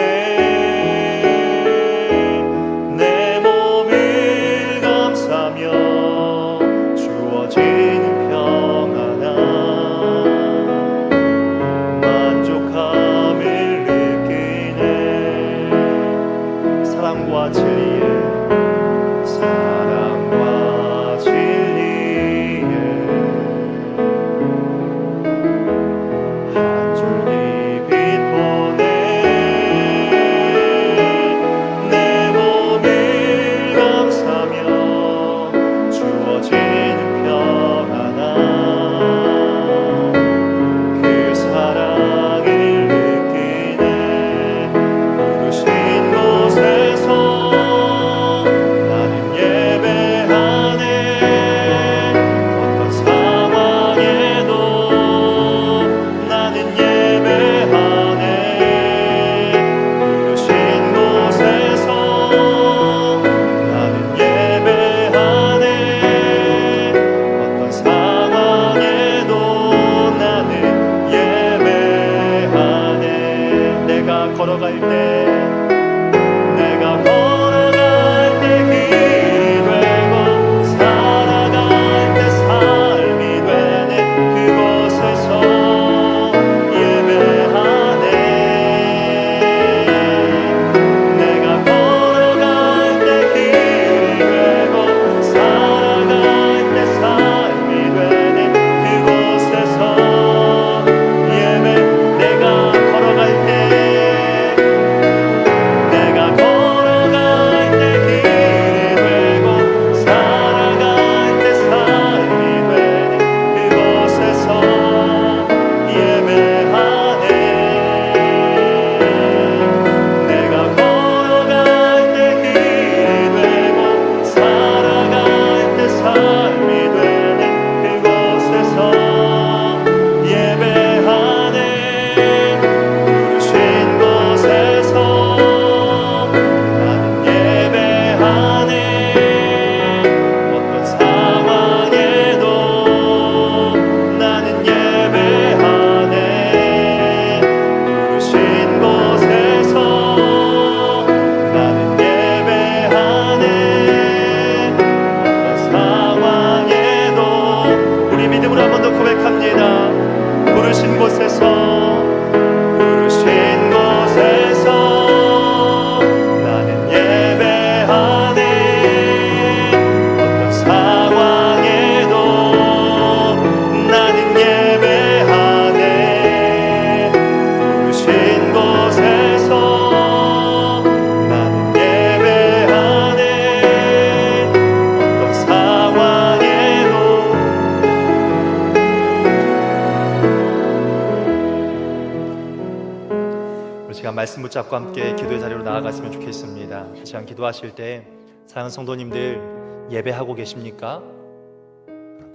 말씀 붙잡고 함께 기도의 자리로 나아갔으면 좋겠습니다. 시간 기도하실 때 사랑하는 성도님들 예배하고 계십니까?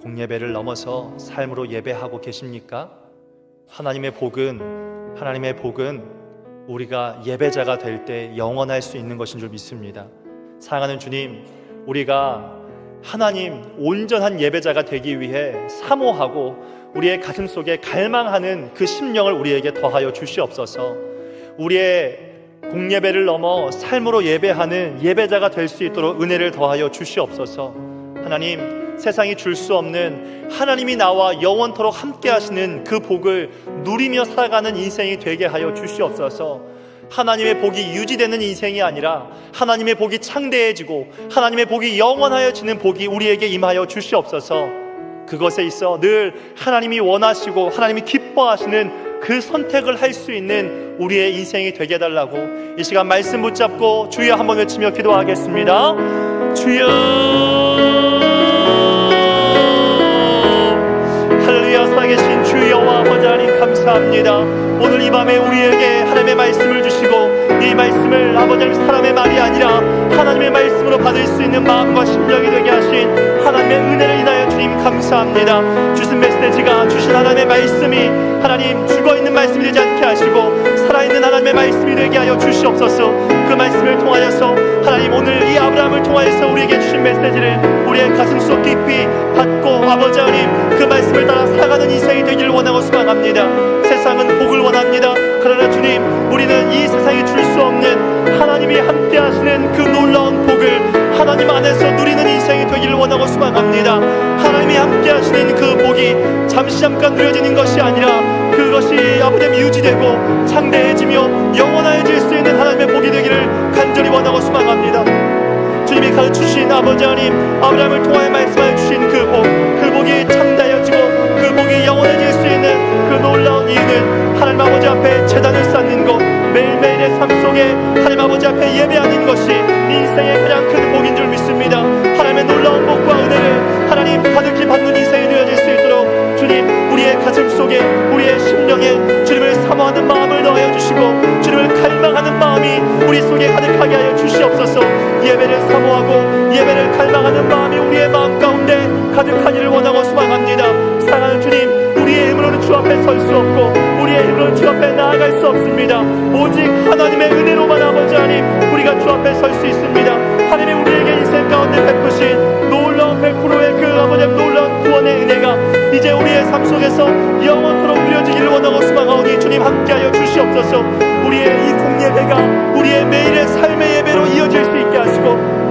공예배를 넘어서 삶으로 예배하고 계십니까? 하나님의 복은 우리가 예배자가 될 때 영원할 수 있는 것인 줄 믿습니다. 사랑하는 주님, 우리가 하나님 온전한 예배자가 되기 위해 사모하고 우리의 가슴 속에 갈망하는 그 심령을 우리에게 더하여 주시옵소서. 우리의 공예배를 넘어 삶으로 예배하는 예배자가 될 수 있도록 은혜를 더하여 주시옵소서. 하나님, 세상이 줄 수 없는 하나님이 나와 영원토록 함께 하시는 그 복을 누리며 살아가는 인생이 되게 하여 주시옵소서. 하나님의 복이 유지되는 인생이 아니라 하나님의 복이 창대해지고 하나님의 복이 영원하여지는 복이 우리에게 임하여 주시옵소서. 그것에 있어 늘 하나님이 원하시고 하나님이 기뻐하시는 그 선택을 할 수 있는 우리의 인생이 되게 해달라고 이 시간 말씀 붙잡고 주여 한번 외치며 기도하겠습니다. 주여, 할렐루야. 살아계신 주 여호와 아버지 하나님 감사합니다. 오늘 이 밤에 우리에게 하나님의 말씀을 주시고 이 말씀을 아버지 하나님 사람의 말이 아니라 하나님의 말씀으로 받을 수 있는 마음과 심령이 되게 하신 하나님의 은혜를 인하여 주님 감사합니다. 주신 메시지가 주신 하나님의 말씀이 하나님 죽어있는 말씀이 되지 않게 하시고 살아있는 하나님의 말씀이 되게 하여 주시옵소서. 그 말씀을 통하여서 하나님 오늘 이 아브라함을 통하여서 우리에게 주신 메시지를 우리의 가슴속 깊이 받고 아버지 하나님 그 말씀을 따라 살아가는 인생이 되기를 원하고 소망합니다. 세상은 복을 원합니다. 그러나 주님, 우리는 이 세상이 줄 수 없는 하나님이 함께 하시는 그 놀라운 복을 하나님 안에서 누리는 인생이 되기를 원하고 소망합니다. 하나님이 함께 하시는 그 복이 잠깐 누려지는 것이 아니라 그것이 아버지 유지되고 창대해지며 영원해질 수 있는 하나님의 복이 되기를 간절히 원하고 소망합니다. 주님이 가르치신 아버지 하나님 아브라함을 통하여 말씀하여 주신 그 복이 창대해지고 그 복이 영원해질 수 있는 그 놀라운 이유는 하나님 아버지 앞에 제단을 쌓는 것, 매일매일의 삶 속에 하나님 아버지 앞에 예배하는 것이 인생의 가장 큰 복인 줄 믿습니다. 하나님의 놀라운 복과 은혜를 하나님 가득히 받는 인생이 되어질 수 있도록 주님, 우리의 가슴 속에 우리의 심령에 주님을 사모하는 마음을 더하여 주시고 주님을 갈망하는 마음이 우리 속에 가득하게 하여 주시옵소서. 예배를 사모하고 예배를 갈망하는 마음이 우리의 마음 가운데 가득하기를 원하고 소망합니다. 사랑하는 주님, 우리의 힘으로는 주 앞에 설 수 없고 우리의 힘으로는 주 앞에 나아갈 수 없습니다. 오직 하나님의 은혜로만 아버지 하나님 우리가 주 앞에 설 수 있습니다. 하나님이 우리에게 인생 가운데 베푸신 놀라운 100%의 그 아버지 놀라운 구원의 은혜가 이제 우리의 삶 속에서 영원토록 누려지기를 원하고 소망하오니 주님 함께하여 주시옵소서. 우리의 이 공예배가 우리의 매일의 삶의 예배로 이어질 수 있게 하시고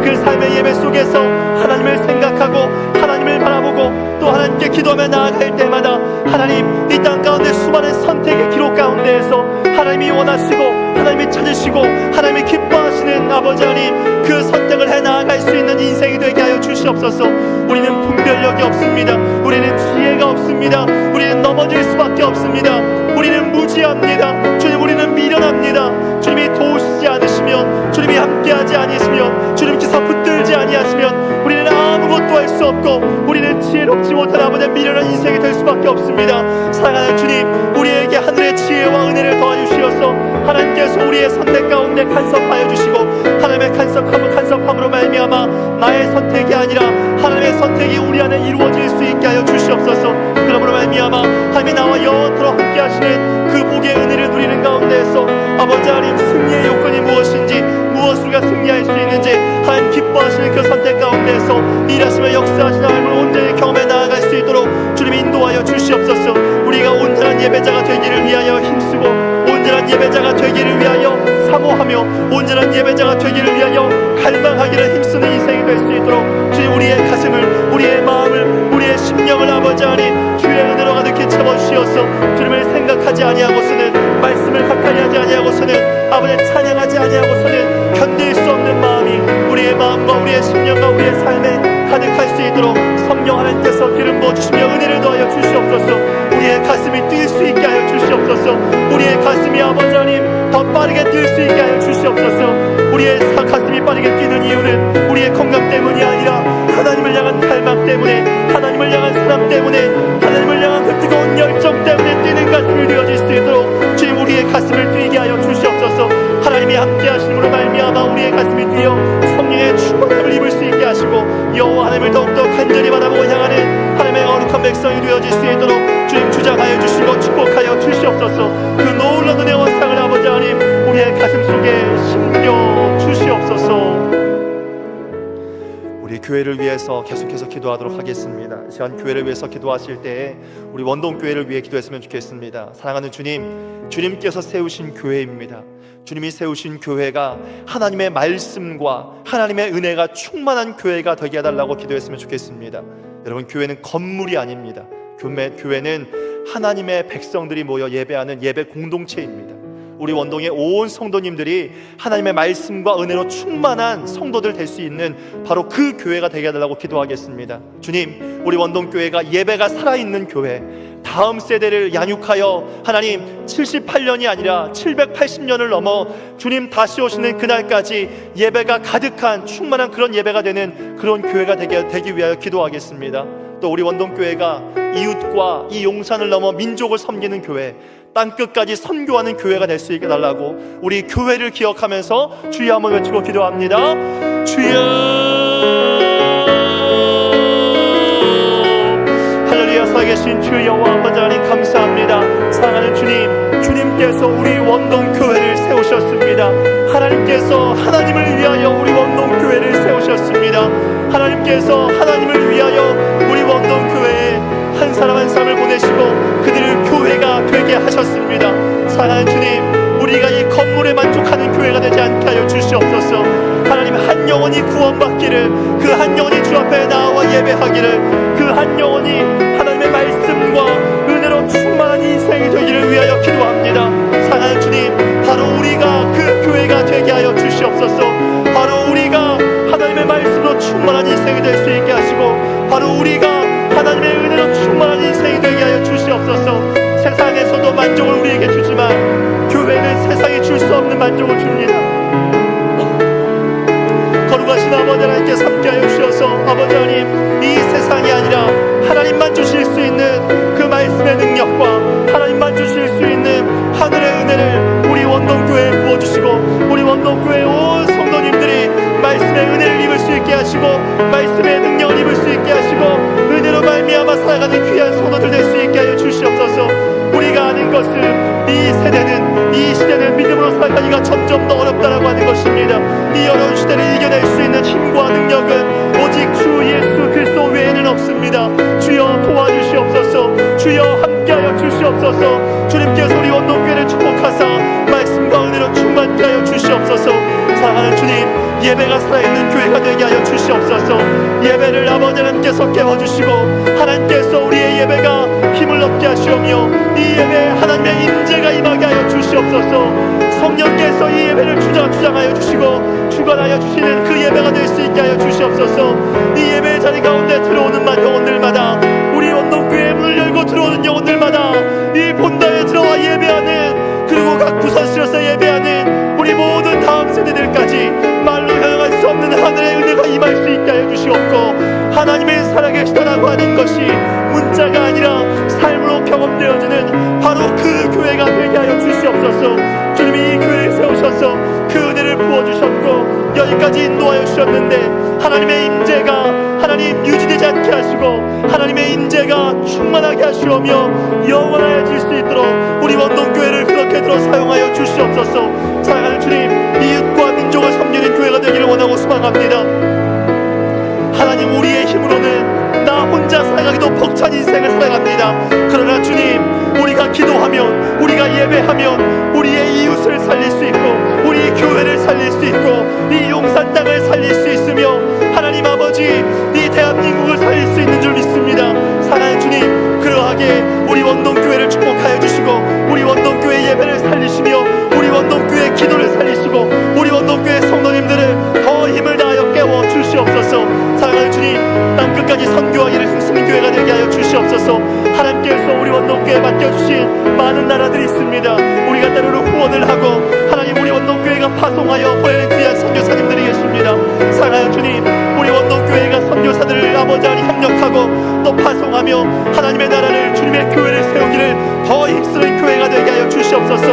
그 삶의 예배 속에서 하나님을 생각하고 하나님을 바라보고 또 하나님께 기도하며 나아갈 때마다 하나님 이 땅 가운데 수많은 선택의 기록 가운데에서 하나님이 원하시고 하나님이 찾으시고 하나님이 기뻐하시는 아버지 하나님 그 선택을 해 나아갈 수 있는 인생이 되게 하여 주시옵소서. 우리는 분별력이 없습니다. 우리는 지혜가 없습니다. 우리는 넘어질 수밖에 없습니다. 우리는 무지합니다. 주님, 우리는 미련합니다. 주님이 도우시지 않으시면, 주님이 함께하지 아니시면, 주님께서 붙들지 아니하시면 우리는 아무것도 할 수 없고 우리는 지혜롭지 못한 아버지의 미련한 인생이 될 수밖에 없습니다. 사랑하는 주님, 우리에게 하늘의 지혜와 은혜를 더하여 주시어서 하나님께서 우리의 선택 가운데 간섭하여 주시고 하나님의 간섭함으로 말미암아 나의 선택이 아니라 하나님의 선택이 우리 안에 이루어질 수 있게 하여 주시옵소서. 그러므로 말미암아 하나님이 나와 영원토록 함께 하시는 그 복의 은혜를 누리는 가운데에서 아버지 하나님 승리의 요건이 무엇인지 무엇으로 우리가 승리할 수 있는지 하나님 기뻐하시는 그 선택 가운데에서 일하시며 역사하시는 하나님을 온전히 경험해 나아갈 수 있도록 주님이 인도하여 주시옵소서. 우리가 온전한 예배자가 되기를 위하여 힘쓰고 온전한 예배자가 되기를 위하여 사모하며 온전한 예배자가 되기를 위하여 갈망하기를 힘쓰는 인생이 될 수 있도록 주님 우리의 가슴을 우리의 마음을 우리의 심령을 아버지 하나님 주의 은혜로 가득히 채워주시어서 주님을 생각하지 아니하고서는 말씀을 가까이 하지 아니하고서는 아버지 찬양하지 아니하고서는 견딜 수 없는 마음이 우리의 마음과 우리의 심령과 우리의 삶에 가득할 수 있도록 성령 하나님께서 기름 부어주시며 은혜를 더하여 주시옵소서. 우리의 가슴이 뛸 수 있게 하여 주시옵소서. 우리의 가슴이 아버지 하나님 더 빠르게 뛸 수 있게 하여 주시옵소서. 우리의 가슴이 빠르게 뛰는 이유는 우리의 건강 때문이 아니라 하나님을 향한 갈망 때문에 하나님을 향한 사랑 때문에 하나님을 향한 그 뜨거운 열정 때문에 뛰는 가슴이 되어질 수 있도록 주님 우리의 가슴을 뛰게 하여 여호와 하나님을 더욱더 간절히 바라보고 향하는 하나님의 거룩한 백성이 되어질 수 있도록 주님 주장하여 주시고 축복하여 주시옵소서. 그 놀라운 은혜와 사랑을 아버지 하나님 우리의 가슴 속에 심겨 주시옵소서. 우리 교회를 위해서 계속해서 기도하도록 하겠습니다. 이 시간 교회를 위해서 기도하실 때에 우리 원동교회를 위해 기도했으면 좋겠습니다. 사랑하는 주님, 주님께서 세우신 교회입니다. 주님이 세우신 교회가 하나님의 말씀과 하나님의 은혜가 충만한 교회가 되게 해달라고 기도했으면 좋겠습니다. 여러분, 교회는 건물이 아닙니다. 교회는 하나님의 백성들이 모여 예배하는 예배 공동체입니다. 우리 원동의 온 성도님들이 하나님의 말씀과 은혜로 충만한 성도들 될 수 있는 바로 그 교회가 되게 해달라고 기도하겠습니다. 주님, 우리 원동교회가 예배가 살아있는 교회, 다음 세대를 양육하여 하나님 78년이 아니라 780년을 넘어 주님 다시 오시는 그날까지 예배가 가득한 충만한 그런 예배가 되는 그런 교회가 되기 위하여 기도하겠습니다. 또 우리 원동교회가 이웃과 이 용산을 넘어 민족을 섬기는 교회, 땅끝까지 선교하는 교회가 될 수 있게 달라고 우리 교회를 기억하면서 주여 한번 외치고 기도합니다. 주여, 할렐루야. 살아계신 주 여호와 아버지 하나님 감사합니다. 사랑하는 주님, 주님께서 우리 원동교회를 세우셨습니다. 하나님께서 하나님을 위하여 우리 원동교회를 세우셨습니다. 하나님께서 하나님을 위하여 우리 원동교회에 한 사람 한 사람을 보내시고 그들을 교회가 되게 하셨습니다. 사랑하는 주님, 우리가 이 건물에 만족하는 교회가 되지 않게 하여 주시옵소서. 하나님, 한 영혼이 구원받기를, 그 한 영혼이 주 앞에 나와 예배하기를, 그 한 영혼이 하나님의 말씀과 은혜로 충만한 인생이 되기를 위하여 기도합니다. 사랑하는 주님, 바로 우리가 그 교회가 되게 하여 주시옵소서. 바로 우리가 하나님의 말씀으로 충만한 인생이 될 수 있게 하시고, 바로 우리가 하나님의 은혜로 충만한 인생이 되게 하여 주시옵소서. 세상에서도 만족을 우리에게 주지만 교회는 세상이 줄 수 없는 만족을 줍니다. 거룩하신 아버지 하나님께서 함께하여 주셔서 아버지 하나님, 이 세상이 아니라 하나님만 주실 수 있는 그 말씀의 능력과 하나님만 주실 수 있는 하늘의 은혜를 우리 원동교회에 부어주시고, 우리 원동교회 온 성도님들이 말씀의 은혜를 입을 수 있게 하시고, 말씀의 능력을 입을 수 있게 하시고, 은혜로 말미암아 살아가는 귀한 성도들 될 수 있게 하여 주시옵소서. 우리가 아는 것은 이 시대는 믿음으로 살아가기가 점점 더 어렵다라고 하는 것입니다. 이 어려운 시대를 이겨낼 수 있는 힘과 능력은 오직 주 예수 그리스도 외에는 없습니다. 주여 도와주시옵소서. 주여 함께하여 주시옵소서. 주님께서 우리 원동교회를 축복하사 말씀과 은혜로 충만케 하여 주시옵소서. 사랑하는 주님, 예배가 살아있는 교회가 되게 하여 주시옵소서. 예배를 아버지 하나님께서 깨워주시고, 하나님께서 우리의 예배가 힘을 얻게 하시오며, 이 예배에 하나님의 임재가 임하게 하여 주시옵소서. 성령께서 이 예배를 주장하여 주시고 주관하여 주시는 그 예배가 될 수 있게 하여 주시옵소서. 이 예배의 자리 가운데 들어오는 영혼들마다, 우리 원동교회의 문을 열고 들어오는 영혼들마다 이 본당에 들어와 예배하는, 그리고 각 부서실에서 예배하는 우리 모든 다음 세대들까지 말로 형용할 수 없는 하늘의 은혜가 임할 수 있게 하여 주시옵고, 하나님의 살아계시다라고 하는 것이 문자가 아니라 삶으로 경험되어지는 바로 그 교회가 되게 하여 주시옵소서. 주님이 이 교회를 세우셔서 그 은혜를 부어주셨고 여기까지 인도하여 주셨는데, 하나님의 임재가 하나님 유지되지 않게 하시고 하나님의 임재가 충만하게 하시오며 영원하여질 수 있도록 우리 원동교회를 그렇게 들어 사용하여 주시옵소서. 사랑하는 주님, 이웃과 민족을 섬기는 교회가 되기를 원하고 소망합니다. 하나님, 우리의 힘으로는 나 혼자 살아가기도 벅찬 인생을 살아갑니다. 그러나 주님, 우리가 기도하면, 우리가 예배하면 우리의 이웃을 살릴 수 있고, 우리 교회를 살릴 수 있고, 이 용산 땅을 살릴 수 있으며, 하나님 아버지, 이 대한민국을 살릴 수 있는 줄 믿습니다. 사랑하는 주님, 그러하게 우리 원동교회를 축복하여 주시고, 우리 원동교회 예배를 살리시며, 우리 원동교회 기도를 살리시고, 우리 원동교회 성도님들을 더 힘을 다하여 깨워 주시옵소서. 사랑하는 주님, 땅끝까지 선교하기를 힘쓰는 교회가 되게 하여 주시옵소서. 하나님께서 우리 원동교회에 맡겨주신 많은 나라들이 있습니다. 우리가 때로는 후원을 하고, 하나님, 우리 원동교회가 파송하여 보내는 귀한 선교사님들이 계십니다. 사랑하는 주님, 우리 원동교회가 선교사들을 아버지 하나님 협력하고 또 파송하며 하나님의 나라를, 주님의 교회를 세우기를 더 힘쓰는 교회가 되게 하여 주시옵소서.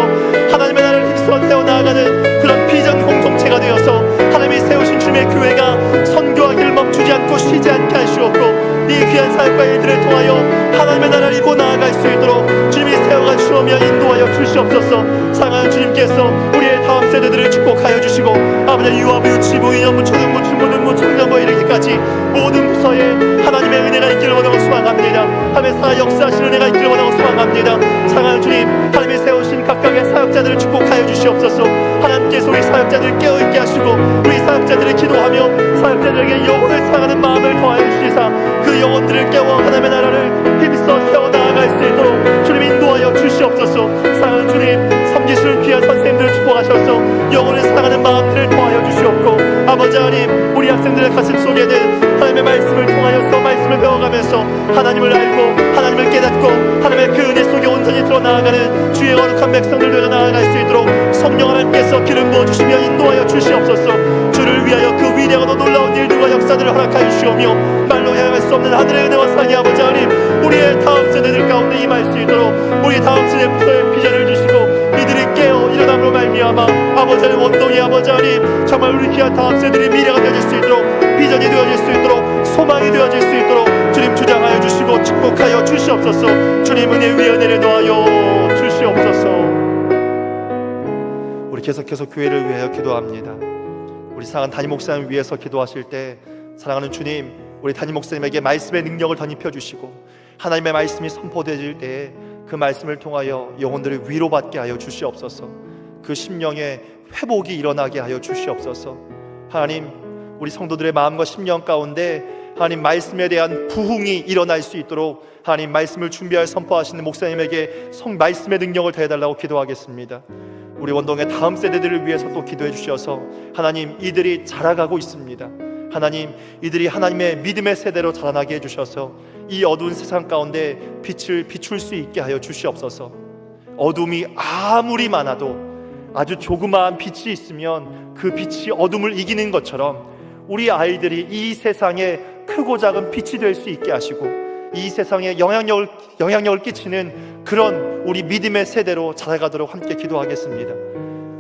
하나님의 나라를 힘써 세워나가는 그런 비전 공동체가 되어서 하나님이 세우신 주님의 교회가 선교하기를 멈추지 않고 쉬지 않게 하시옵고 이 귀한 사역과 일들을 통하여 하나님의 나라를 이루어 나아갈 수 있도록 주님이 세워가 주시며 인도하여 주시옵소서. 사랑하는 주님께서 우리의 다음 세대들을 축복하여 주시고 아버지 유아부, 유치부, 인연부, 초등부, 중고등부, 청년부 이르기까지 모든 부서에 하나님의 은혜가 있기를 원하고 소망합니다. 하나님의 살아 역사하시는 은혜가 있기를 원하고 소망합니다. 사랑하는 주님, 하나님이 세우신 각각의 사역자들을 축복하여 주시옵소서. 하나님께서 우리 사역자들을 깨어있게 하시고 우리 사역자들을 기도하며 사역자들에게 영혼을 사랑하는 마음을 더하여 주시사 그 영혼들을 깨워 하나님의 나라를 힘써 세워나아갈 수 있도록 주님 인도하여 주시옵소서. 사랑하는 주님, 섬기시는 귀한 선생님들을 축복하셔서 영혼을 사랑하는 마음들을 더하여 주시옵고 아버지 하나님, 우리 학생들의 가슴 속에는 하나님의 말씀을 통하여서 말씀을 배워가면서 하나님을 알고 하나님을 깨닫고 하나님의 그 은혜 속에 온전히 드러나아가는 주의 거룩한 백성들 되어 나아갈 수 있도록 성령 하나님께서 기름 부어주시며 인도하여 주시옵소서. 주를 위하여 그 위대하고 놀라운 일들과 역사들을 허락하여 주시오며 말로 향할 수 없는 하늘의 은혜와 사랑이 아버지 하나님, 우리의 다음 세대들 가운데 임할 수 있도록 우리 다음 세대 부서에 비전을 주시고 이들이 깨어 일어남으로 말미암아 아버지 하나님, 원동이 아버지 하나님, 정말 우리 귀한 다음 세대들이 미래가 되어질 수 있도록 비전이 되어질 수 있도록 소망이 되어질 수 있도록 주님 주장하여 주시고 축복하여 주시옵소서. 주님 은혜 위에 은혜를 더하여 주시옵소서. 우리 계속해서 교회를 위하여 기도합니다. 우리 사랑하는 담임 목사님 위해서 기도하실 때 사랑하는 주님, 우리 담임 목사님에게 말씀의 능력을 덧입혀 주시고 하나님의 말씀이 선포되질 때에 그 말씀을 통하여 영혼들을 위로받게 하여 주시옵소서. 그 심령의 회복이 일어나게 하여 주시옵소서. 하나님, 우리 성도들의 마음과 심령 가운데 하나님 말씀에 대한 부흥이 일어날 수 있도록 하나님 말씀을 준비하여 선포하시는 목사님에게 말씀의 능력을 더해달라고 기도하겠습니다. 우리 원동의 다음 세대들을 위해서 또 기도해 주셔서 하나님, 이들이 자라가고 있습니다. 하나님, 이들이 하나님의 믿음의 세대로 자라나게 해주셔서 이 어두운 세상 가운데 빛을 비출 수 있게 하여 주시옵소서. 어둠이 아무리 많아도 아주 조그마한 빛이 있으면 그 빛이 어둠을 이기는 것처럼 우리 아이들이 이 세상에 크고 작은 빛이 될 수 있게 하시고 이 세상에 영향력을 끼치는 그런 우리 믿음의 세대로 자라가도록 함께 기도하겠습니다.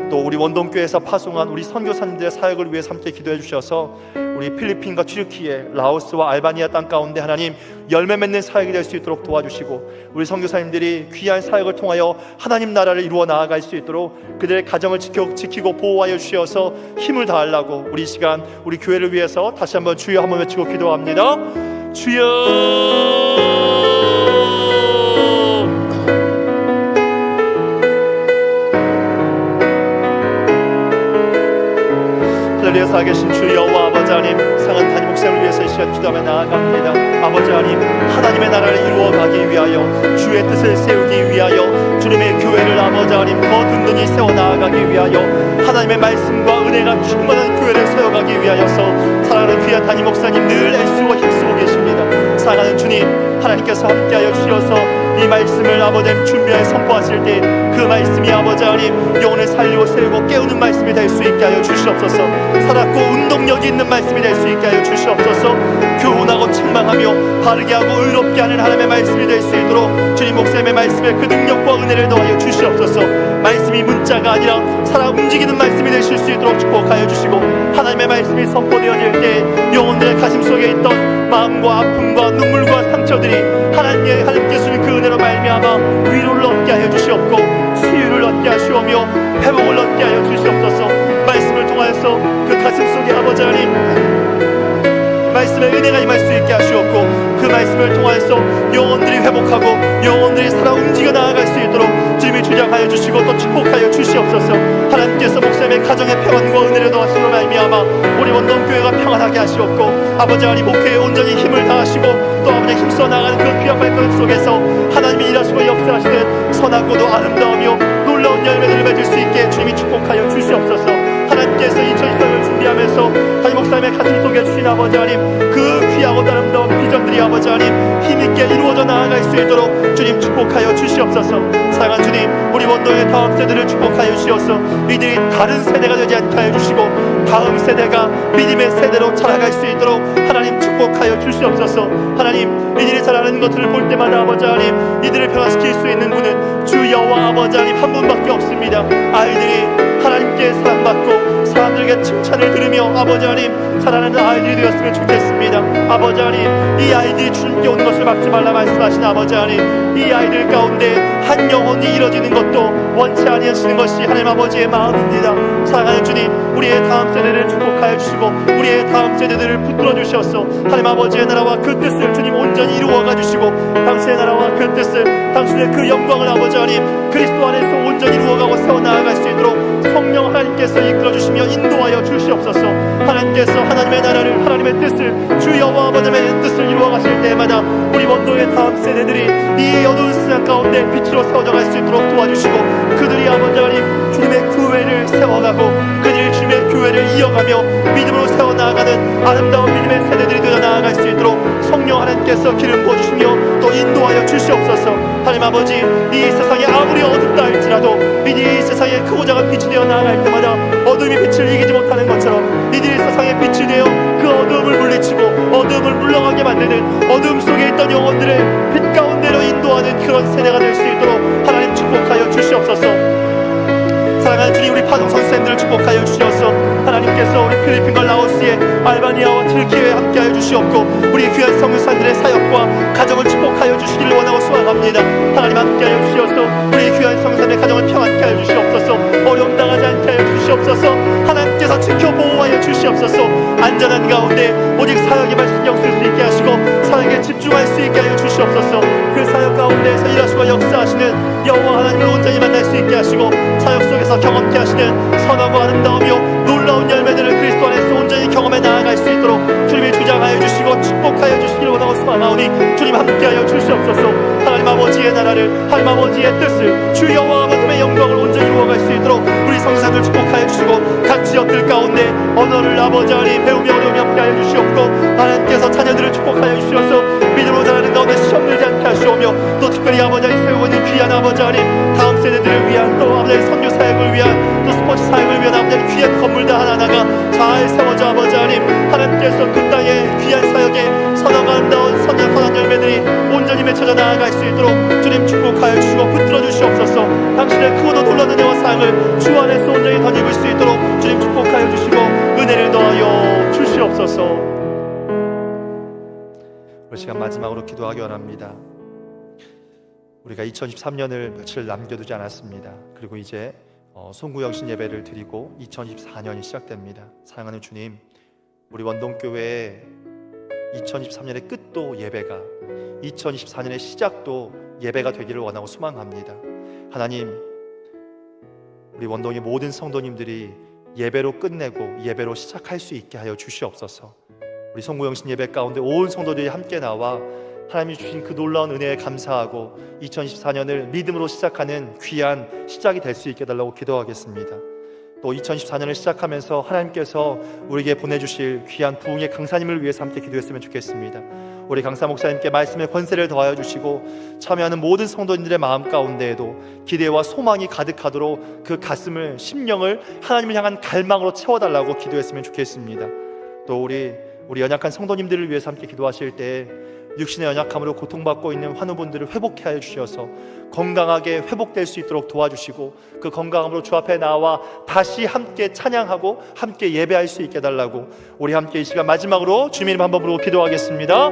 또 우리 원동교회에서 파송한 우리 선교사님들의 사역을 위해서 함께 기도해 주셔서 우리 필리핀과 튀르키예, 라오스와 알바니아 땅 가운데 하나님 열매 맺는 사역이 될 수 있도록 도와주시고 우리 선교사님들이 귀한 사역을 통하여 하나님 나라를 이루어 나아갈 수 있도록 그들의 가정을 지키고 보호하여 주셔서 힘을 다하려고 우리 시간 우리 교회를 위해서 다시 한번 주여 한번 외치고 기도합니다. 주여. 하늘에 살아계신 주 여호와 아버지 하나님, 상한 담임 목사님을 위해서 이 시간 기도하며 나아갑니다. 아버지 하나님, 하나님의 나라를 이루어가기 위하여 주의 뜻을 세우기 위하여 주님의 교회를 아버지 하나님 더 든든히 세워나가기 위하여 하나님의 말씀과 은혜가 충만한 교회를 세워가기 위하여서 사랑하는 귀한 담임 목사님 늘 애쓰고 힘쓰고 계십니다. 사랑하는 주님, 하나님께서 함께하여 주셔서 이 말씀을 아버지 하나님 준비하여 선포하실 때 그 말씀이 아버지 하나님 영혼을 살리고 세우고 깨우는 말씀이 될 수 있게 하여 주시옵소서. 살았고 운동력이 있는 말씀이 될 수 있게 하여 주시옵소서. 교훈하고 책망하며 바르게 하고 의롭게 하는 하나님의 말씀이 될 수 있도록 주님 목사님의 말씀에 그 능력과 은혜를 더하여 주시옵소서. 말씀이 문자가 아니라 살아 움직이는 말씀이 되실 수 있도록 축복하여 주시고 하나님의 말씀이 선포되어질 때 영혼들의 가슴 속에 있던 마음과 아픔과 눈물과 상처들이 하나님께 주신 그 은혜로 말미암아 위로를 얻게 하여 주시옵고 치유를 얻게 하시오며 회복을 얻게 하여 주시옵소서. 말씀을 통하여서 그 가슴 속에 아버지 하나님 말씀의 은혜가 임할 수 있게 하시옵고 그 말씀을 통하여서 영혼들이 회복하고 영혼들이 살아 움직여 나아갈 수 있도록 주님이 주장하여 주시고 또 축복하여 주시옵소서. 하나님께서 목사님의 가정의 평안과 은혜를 더하시므로 말미암아 우리 원동교회가 평안하게 하시옵고 아버지 하나님 목회에 온전히 힘을 다하시고 또 아버지 힘써 나가는 그 귀한 발걸음 속에서 하나님이 일하시고 역사하시는 선하고도 아름다우며 놀라운 열매를 맺을 수 있게 주님이 축복하여 주시옵소서. 하나님께서 2023년을 준비하면서 담임 목사님의 가슴 속에 주신 아버지 하나님 그 귀하고 아름다운 비전들이 아버지 하나님 힘있게 이루어져 나아갈 수 있도록 주님 축복하여 주시옵소서. 사랑하는 주님, 우리 원동의 다음 세대를 축복하여 주시옵소서. 이들이 다른 세대가 되지 않게 하여 주시고 다음 세대가 믿음의 세대로 자라갈 수 있도록 하나님 축복하여 주시옵소서. 하나님, 이들이 자라는 것들을 볼 때마다 아버지 하나님 이들을 변화시킬 수 있는 분은 주 여호와 아버지 하나님 한 분밖에 없습니다. 아이들이 하나님 하나님께 사랑받고 사람들에게 칭찬을 들으며 아버지 하나님 자라나는 아이들이 되었으면 좋겠습니다. 아버지 하나님, 이 아이들이 주님께 오는 것을 막지 말라 말씀하신 아버지 하나님, 이 아이들 가운데 한 영혼이 이뤄지는 것도 원치 아니하시는 것이 하나님 아버지의 마음입니다. 사랑하는 주님, 우리의 다음 세대를 축복하여 주시고 우리의 다음 세대들을 붙들어 주셔서 하나님 아버지의 나라와 그 뜻을 주님 온전히 이루어가 주시고 당신의 나라와 그 뜻을, 당신의 그 영광을 아버지 하나님 그리스도 안에서 온전히 이루어가고 세워나갈 수 있도록 성령 하나님께서 이끌어 주시며 인도하여 주시옵소서. 하나님께서 하나님의 나라를, 하나님의 뜻을, 주 여호와 아버지의 뜻을 이루어가실 때마다 우리 원도의 다음 세대들이 이 어두운 세상 가운데 빛으로 세워져갈 수 있도록 도와주시고 그들이 아버지 하나님 주님의 교회를 세워가고 그들이 주님의 교회를 이어가며 믿음으로 세워나가는 아름다운 믿음의 세대들이 되어 나아갈 수 있도록 성령 하나님께서 기름 부어주시며 또 인도하여 주시옵소서. 하나님 아버지, 이 세상이 아무리 어둡다 할지라도 이들이 이 세상에 크고 작은 빛이 되어 나아갈 때마다 어둠이 빛을 이기지 못하는 것처럼 이들이 세상의 빛이 되어 그 어둠을 물리치고 어둠을 물러가게 만드는 어둠 속에 있던 영혼들을 빛 가운데로 인도하는 그런 세대가 될 수 있도록 하나님 축복하여 주시옵소서. 사랑하는 주님, 우리 파동 선생님들을 축복하여 주시옵소서. 하나님께서 우리 필리핀과 라오스에 알바니아와 튀르키예에 함께하여 주시옵고 우리 귀한 성교사님들의 사역과 가정을 축복하여 주시기를 원하고 소망합니다. 하나님 함께하여 주시옵소서. 우리 귀한 성교사님의 가정을 평안케 하여 주시옵소서. 어려움 당하지 않게 하여 주시옵소서. 하나님께서 지켜 보호하여 주시옵소서. 안전한 가운데 오직 사역에만 신경 쓸 수 있게 하시고 사역에 집중할 수 있게 하여 주시옵소서. 그 사역 가운데에서 일하시고 역사하시는 여호와 하나님을 온전히 만날 수 있게 하시고 사역 속에서 경험케 하시는 선하고 아름다우며 놀라운 열매들을 그리스도 안에서 온전히 경험해 나아갈 수 있도록 주님이 주장하여 주시고 축복하여 주시기를 원하고 소망하오니 주님 함께하여 주시옵소서. 하나님 아버지의 나라를, 하나님 아버지의 뜻을, 주 여호와 아버지의 영광을 온전히 이루어갈 수 있도록 우리 성사들 축복하여 주시고 각 지역들 가운데 언어를 아버지 하나님 배우며 어려움이 함께하여 주시옵고 하나님께서 자녀들을 축복하여 주시옵소서. 믿음으로 자라는 가운데 시험 들지 않게 하시오며 또 특별히 아버지 하나님 세우고 있는 귀한 아버지 하나님 다음 세대들을 위한 또 아버지 하나님 선교 사역을 위한 또 스포츠 사역을 위한 아버지 하나님 귀한 건물들 하나하나가 잘 세워져 아버지 하나님 하나님께서 그 땅의 귀한 사역에 선하고 아름다운 선한 열매들이 온전히 맺혀져 나아갈 수 있도록 주님 축복하여 주시고 붙들어 주시옵소서. 당신의 크고도 놀라운 은혜와 사랑을 주 안에서 온전히 덧입을 수 있도록 주님 축복하여 주시고 은혜를 더하여 주시옵소서. 우리 시간 마지막으로 기도하기 원합니다. 우리가 2013년을 며칠 남겨두지 않았습니다. 그리고 이제 송구영신 예배를 드리고 2024년이 시작됩니다. 사랑하는 주님, 우리 원동교회의 2023년의 끝도 예배가 2024년의 시작도 예배가 되기를 원하고 소망합니다. 하나님, 우리 원동의 모든 성도님들이 예배로 끝내고 예배로 시작할 수 있게 하여 주시옵소서. 우리 송구영신 예배 가운데 온 성도들이 함께 나와 하나님이 주신 그 놀라운 은혜에 감사하고 2024년을 믿음으로 시작하는 귀한 시작이 될 수 있게 해달라고 기도하겠습니다. 또 2024년을 시작하면서 하나님께서 우리에게 보내주실 귀한 부흥의 강사님을 위해서 함께 기도했으면 좋겠습니다. 우리 강사 목사님께 말씀의 권세를 더하여 주시고 참여하는 모든 성도님들의 마음 가운데에도 기대와 소망이 가득하도록 그 가슴을, 심령을 하나님을 향한 갈망으로 채워달라고 기도했으면 좋겠습니다. 또 우리 연약한 성도님들을 위해서 함께 기도하실 때 육신의 연약함으로 고통받고 있는 환우분들을 회복해 하여 주셔서 건강하게 회복될 수 있도록 도와주시고 그 건강함으로 주 앞에 나와 다시 함께 찬양하고 함께 예배할 수 있게 해달라고 우리 함께 이 시간 마지막으로 주님 이름 한번 부르고 기도하겠습니다.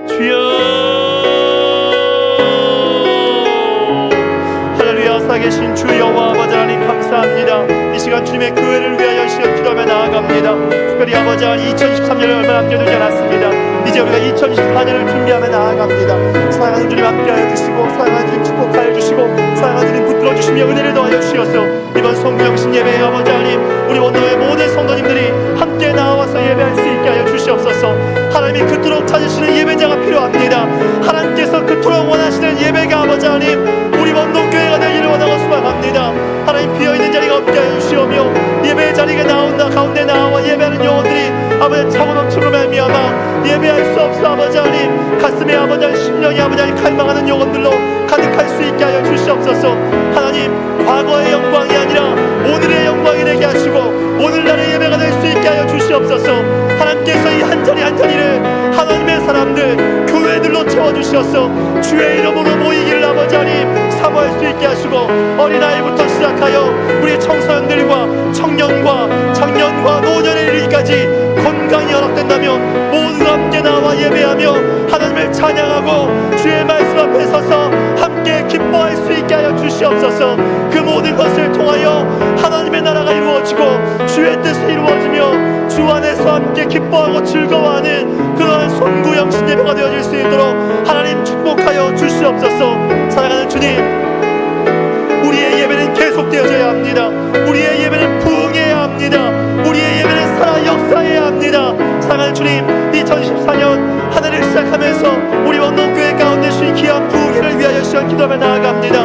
주여, 할렐루야. 살아계신 주 여호와 아버지 하나님 감사합니다. 이 시간 주님의 교회를 위하여 시간 기도하며 나아갑니다. 특별히 아버지 하나님 2023년을 얼마 남겨두지 않았습니다. 이제 우리가 2024년을 준비하며 나아갑니다. 사랑하는 주님 함께하여 주시고 사랑하는 주님 축복하여 주시고 사랑하는 주님 붙들어 주시며 은혜를 더하여 주시옵소서. 이번 송구영신 예배에 아버지 하나님 우리 원도의 모든 성도님들이 함께 나와서 예배할 수 있게 하여 주시옵소서. 하나님이 그토록 찾으시는 예배자가 필요합니다. 하나님께서 그토록 원하시는 예배가 아버지 하나님 우리 원동교회가 되기를 원하고 소망합니다. 하나님 비어있는 자리가 없게 하여 주시오며 예배의 자리에 나온다 가운데 나와 예배하는 영혼들이 아버지 차고 넘치고 말미암아 예배할 수 없어 아버지 하나님 가슴에 아버지 하나님 심령이 아버지 하나님 갈망하는 영혼들로 가득할 수 있게 하여 주시옵소서. 하나님 과거의 영광이 아니라 오늘의 영광이 되게 하시고 오늘날의 예배가 될 수 있게 하여 주시옵소서. 하나님께서 이 한 자리 한 자리를 하나님의 사람들 교회들로 채워주셔서 주의 이름으로 모이기를 아버지 하나님 사모할 수 있게 하시고 어린아이부터 시작하여 우리 청소년들과 청년과 장년과 노년에 이르기까지 건강이 허락된다면 모두가 함께 나와 예배하며 하나님을 찬양하고 주의 말씀 앞에 서서 함께 기뻐할 수 있게 하여 주시옵소서. 그 모든 것을 통하여 하나님의 나라가 이루어지고 주의 뜻이 이루어지며 주 안에서 함께 기뻐하고 즐거워하는 그러한 송구영신 예배가 되어질 수 있도록 하나님 축복하여 주시옵소서. 사랑하는 주님, 우리의 예배는 계속되어져야 합니다. 우리의 예배는 부흥해야 합니다. 우리의 예배는 살아 역사해야 합니다. 사랑하는 주님, 2014년 한 해를 시작하면서 우리 원동교회 가운데 주신 귀한 부흥회를 위하여 시간 기도하며 나아갑니다.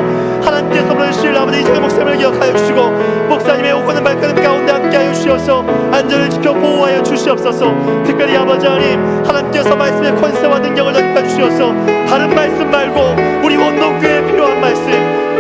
하나님께서 부르실 아버지 이정의 목사님을 기억하여 주시고 목사님의 오고는 발걸음 가운데 함께하여 주셔서 안전을 지켜 보호하여 주시옵소서. 특별히 아버지 하나님, 하나님께서 말씀의 권세와 능력을 덧입혀 주시어서 다른 말씀 말고 우리 원동교회에 필요한 말씀,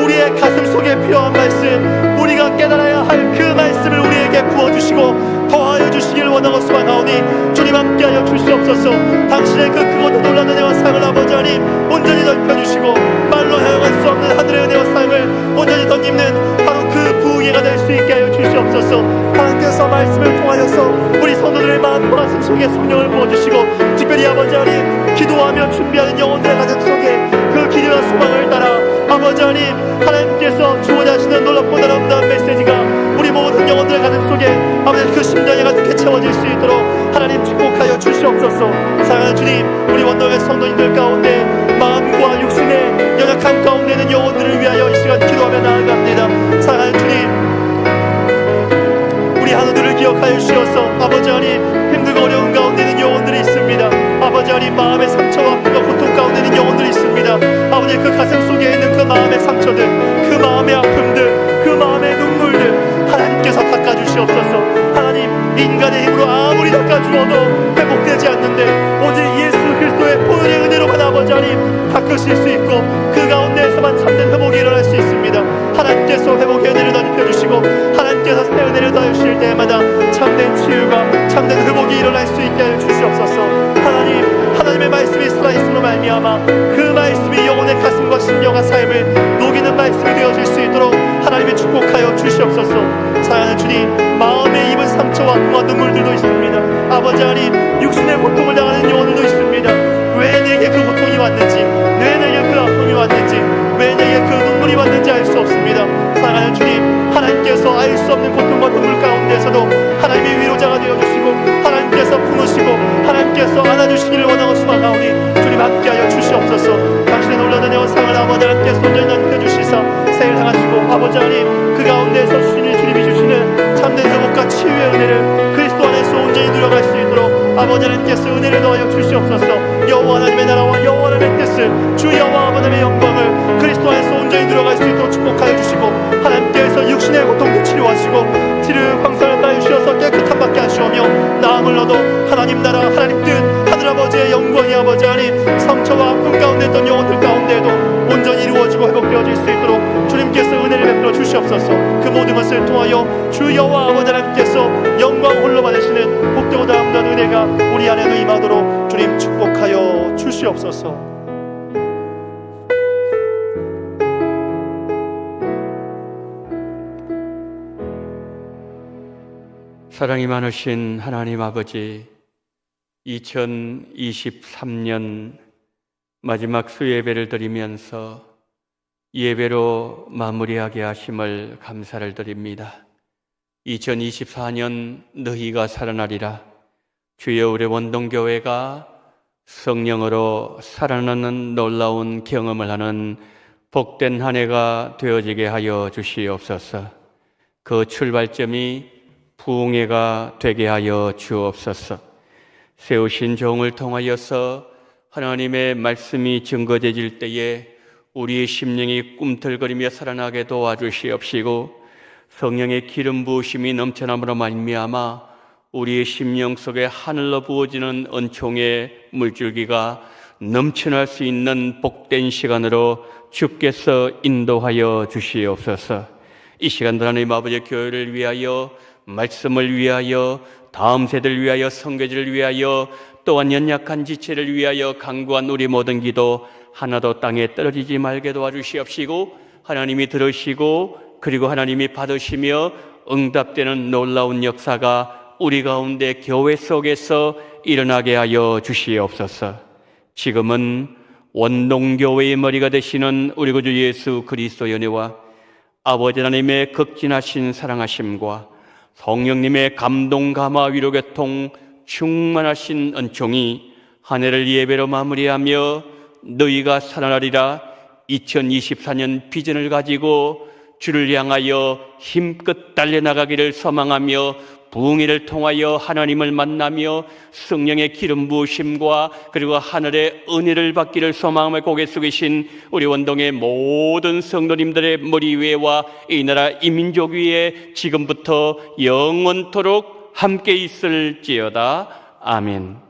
우리의 가슴 속에 필요한 말씀, 우리가 깨달아야 할 그 말씀을 우리에게 부어주시고 더하여 주시길 원하고 소망하오니 주님 함께하여 주시옵소서. 당신의 그 크고 놀라운 은혜와 사랑을 아버지 하나님 온전히 덧입혀주시고 말로 사용할 수 없는 하늘의 은혜와 사랑을 온전히 덧입는 바로 그 부흥회가 될 수 있게 하여 주시옵소서. 하나님께서 말씀을 통하여서 우리 성도들의 마음과 가슴 속에 성령을 부어주시고 특별히 아버지 하나님 기도하며 준비하는 영혼들의 가슴 속에 그 기대와 소망을 따라 아버지 하나님, 하나님께서 주고자 하시는 놀랍고 아름다운 메시지가 우리 모든 영혼들의 가슴 속에 아버지 그 심장에 가득히 채워질 수 있도록 하나님 축복하여 주시옵소서. 사랑하는 주님, 우리 원동의 성도님들 가운데 마음과 육신의 연약함 가운데 있는 영혼들을 위하여 이 시간 기도하며 나아갑니다. 사랑하는 주님, 우리 하나들을 기억하여 주시어서 아버지 하나님 힘들고 어려운 가운데 있는 영혼들이 있습니다. 아버지 하나님 마음의 상처와 아픔과 고통 가운데 있는 영혼들이 있습니다. 아버지 그 가슴 속에 있는 그 마음의 상처들, 그 마음의 아픔들, 그 마음의 눈물들 하나님께서 닦아주시옵소서. 하나님, 인간의 힘으로 아무리 닦아주어도 회복되지 않는데 오직 예수 그리스도의 보혈의 은혜로만 아버지 하나님 닦으실 수 있고 그 가운데에서만 참된 회복이 일어날 수 있습니다. 하나님께서 회복의 은혜를 덧입혀주시고 하나님께서 새 은혜를 더해주실 때마다 참된 치유가 참된 회복이 일어날 수 있게 하여 주시옵소서. 하나님의 말씀이 살아있음으로 말미암아 그 말씀이 영혼의 가슴과 심령과 삶을 녹이는 말씀이 되어질 수 있도록 하나님이 축복하여 주시옵소서. 사랑하는 주님, 마음에 입은 상처와 아픔과 눈물들도 있습니다. 아버지 하나님, 육신의 고통을 당하는 영혼들도 있습니다. 왜 내게 그 고통이 왔는지, 왜 내게 그 아픔이 왔는지, 왜 내게 그 눈물이 왔는지 알 수 없습니다. 사랑하는 주님, 하나님께서 알 수 없는 고통과 눈물 가운데서도 하나님이 위로자가 되어주시고 하나님께서 품으시고 하나님께서 안아주시기를 원하고 소망하오니 주님 함께하여 주시옵소서. 당신의 놀라운 은혜와 사랑을 아버지 하나님께서 온전히 덧입혀주시사 새해를 향하시고 아버지 하나님 그 가운데서 주님이 주시는 참된 회복과 치유의 은혜를 그리스도 안에서 온전히 누려갈 수 있도록 아버지 하나님께서 은혜를 더하여 주시옵소서. 여호와 하나님의 나라와 여호와 하나님의 뜻을 주 여호와 아버지의 영광을 그리스도 안에서 온전히 누려갈 수 있도록 축복하여 주시고 하나님께서 육신의 고통도 치료하시고 티르 광선을 따라 주시어서 깨끗한 받게 하시오며 나음을 얻어 하나님 나라 하나님 뜻 하늘아버지의 영광이 아버지 하나님 상처와 아픔 가운데 있던 영혼들 가운데에도 온전히 이루어지고 회복되어질 수 있도록 주님께서 은혜를 베풀어 주시옵소서. 그 모든 것을 통하여 주 여호와 아버지 하나님께서 영광 홀로 받으시는 복되고 아름다운 은혜가 우리 안에도 임하도록 주님 축복하여 주시옵소서. 사랑이 많으신 하나님 아버지, 2023년 마지막 수예배를 드리면서 예배로 마무리하게 하심을 감사를 드립니다. 2024년 너희가 살아나리라. 주여, 우리 원동교회가 성령으로 살아나는 놀라운 경험을 하는 복된 한 해가 되어지게 하여 주시옵소서. 그 출발점이 부흥회가 되게 하여 주옵소서. 세우신 종을 통하여서 하나님의 말씀이 증거되질 때에 우리의 심령이 꿈틀거리며 살아나게 도와주시옵시고 성령의 기름 부으심이 넘쳐남으로 말미암아 우리의 심령 속에 하늘로 부어지는 은총의 물줄기가 넘쳐날 수 있는 복된 시간으로 주께서 인도하여 주시옵소서. 이 시간들 하나님 아버지 교회를 위하여, 말씀을 위하여, 다음 세대를 위하여, 선교지를 위하여, 또한 연약한 지체를 위하여 간구한 우리 모든 기도 하나도 땅에 떨어지지 말게 도와주시옵시고 하나님이 들으시고 그리고 하나님이 받으시며 응답되는 놀라운 역사가 우리 가운데 교회 속에서 일어나게 하여 주시옵소서. 지금은 원동교회의 머리가 되시는 우리 구주 예수 그리스도의 은혜와 아버지 하나님의 극진하신 사랑하심과 성령님의 감동, 감화, 위로, 교통, 충만하신 은총이 한 해를 예배로 마무리하며 너희가 살아나리라 2024년 비전을 가지고 주를 향하여 힘껏 달려나가기를 소망하며 부흥회를 통하여 하나님을 만나며 성령의 기름 부으심과 그리고 하늘의 은혜를 받기를 소망하며 고개 숙이신 우리 원동의 모든 성도님들의 머리 위에와 이 나라 이 민족 위에 지금부터 영원토록 함께 있을지어다. 아멘.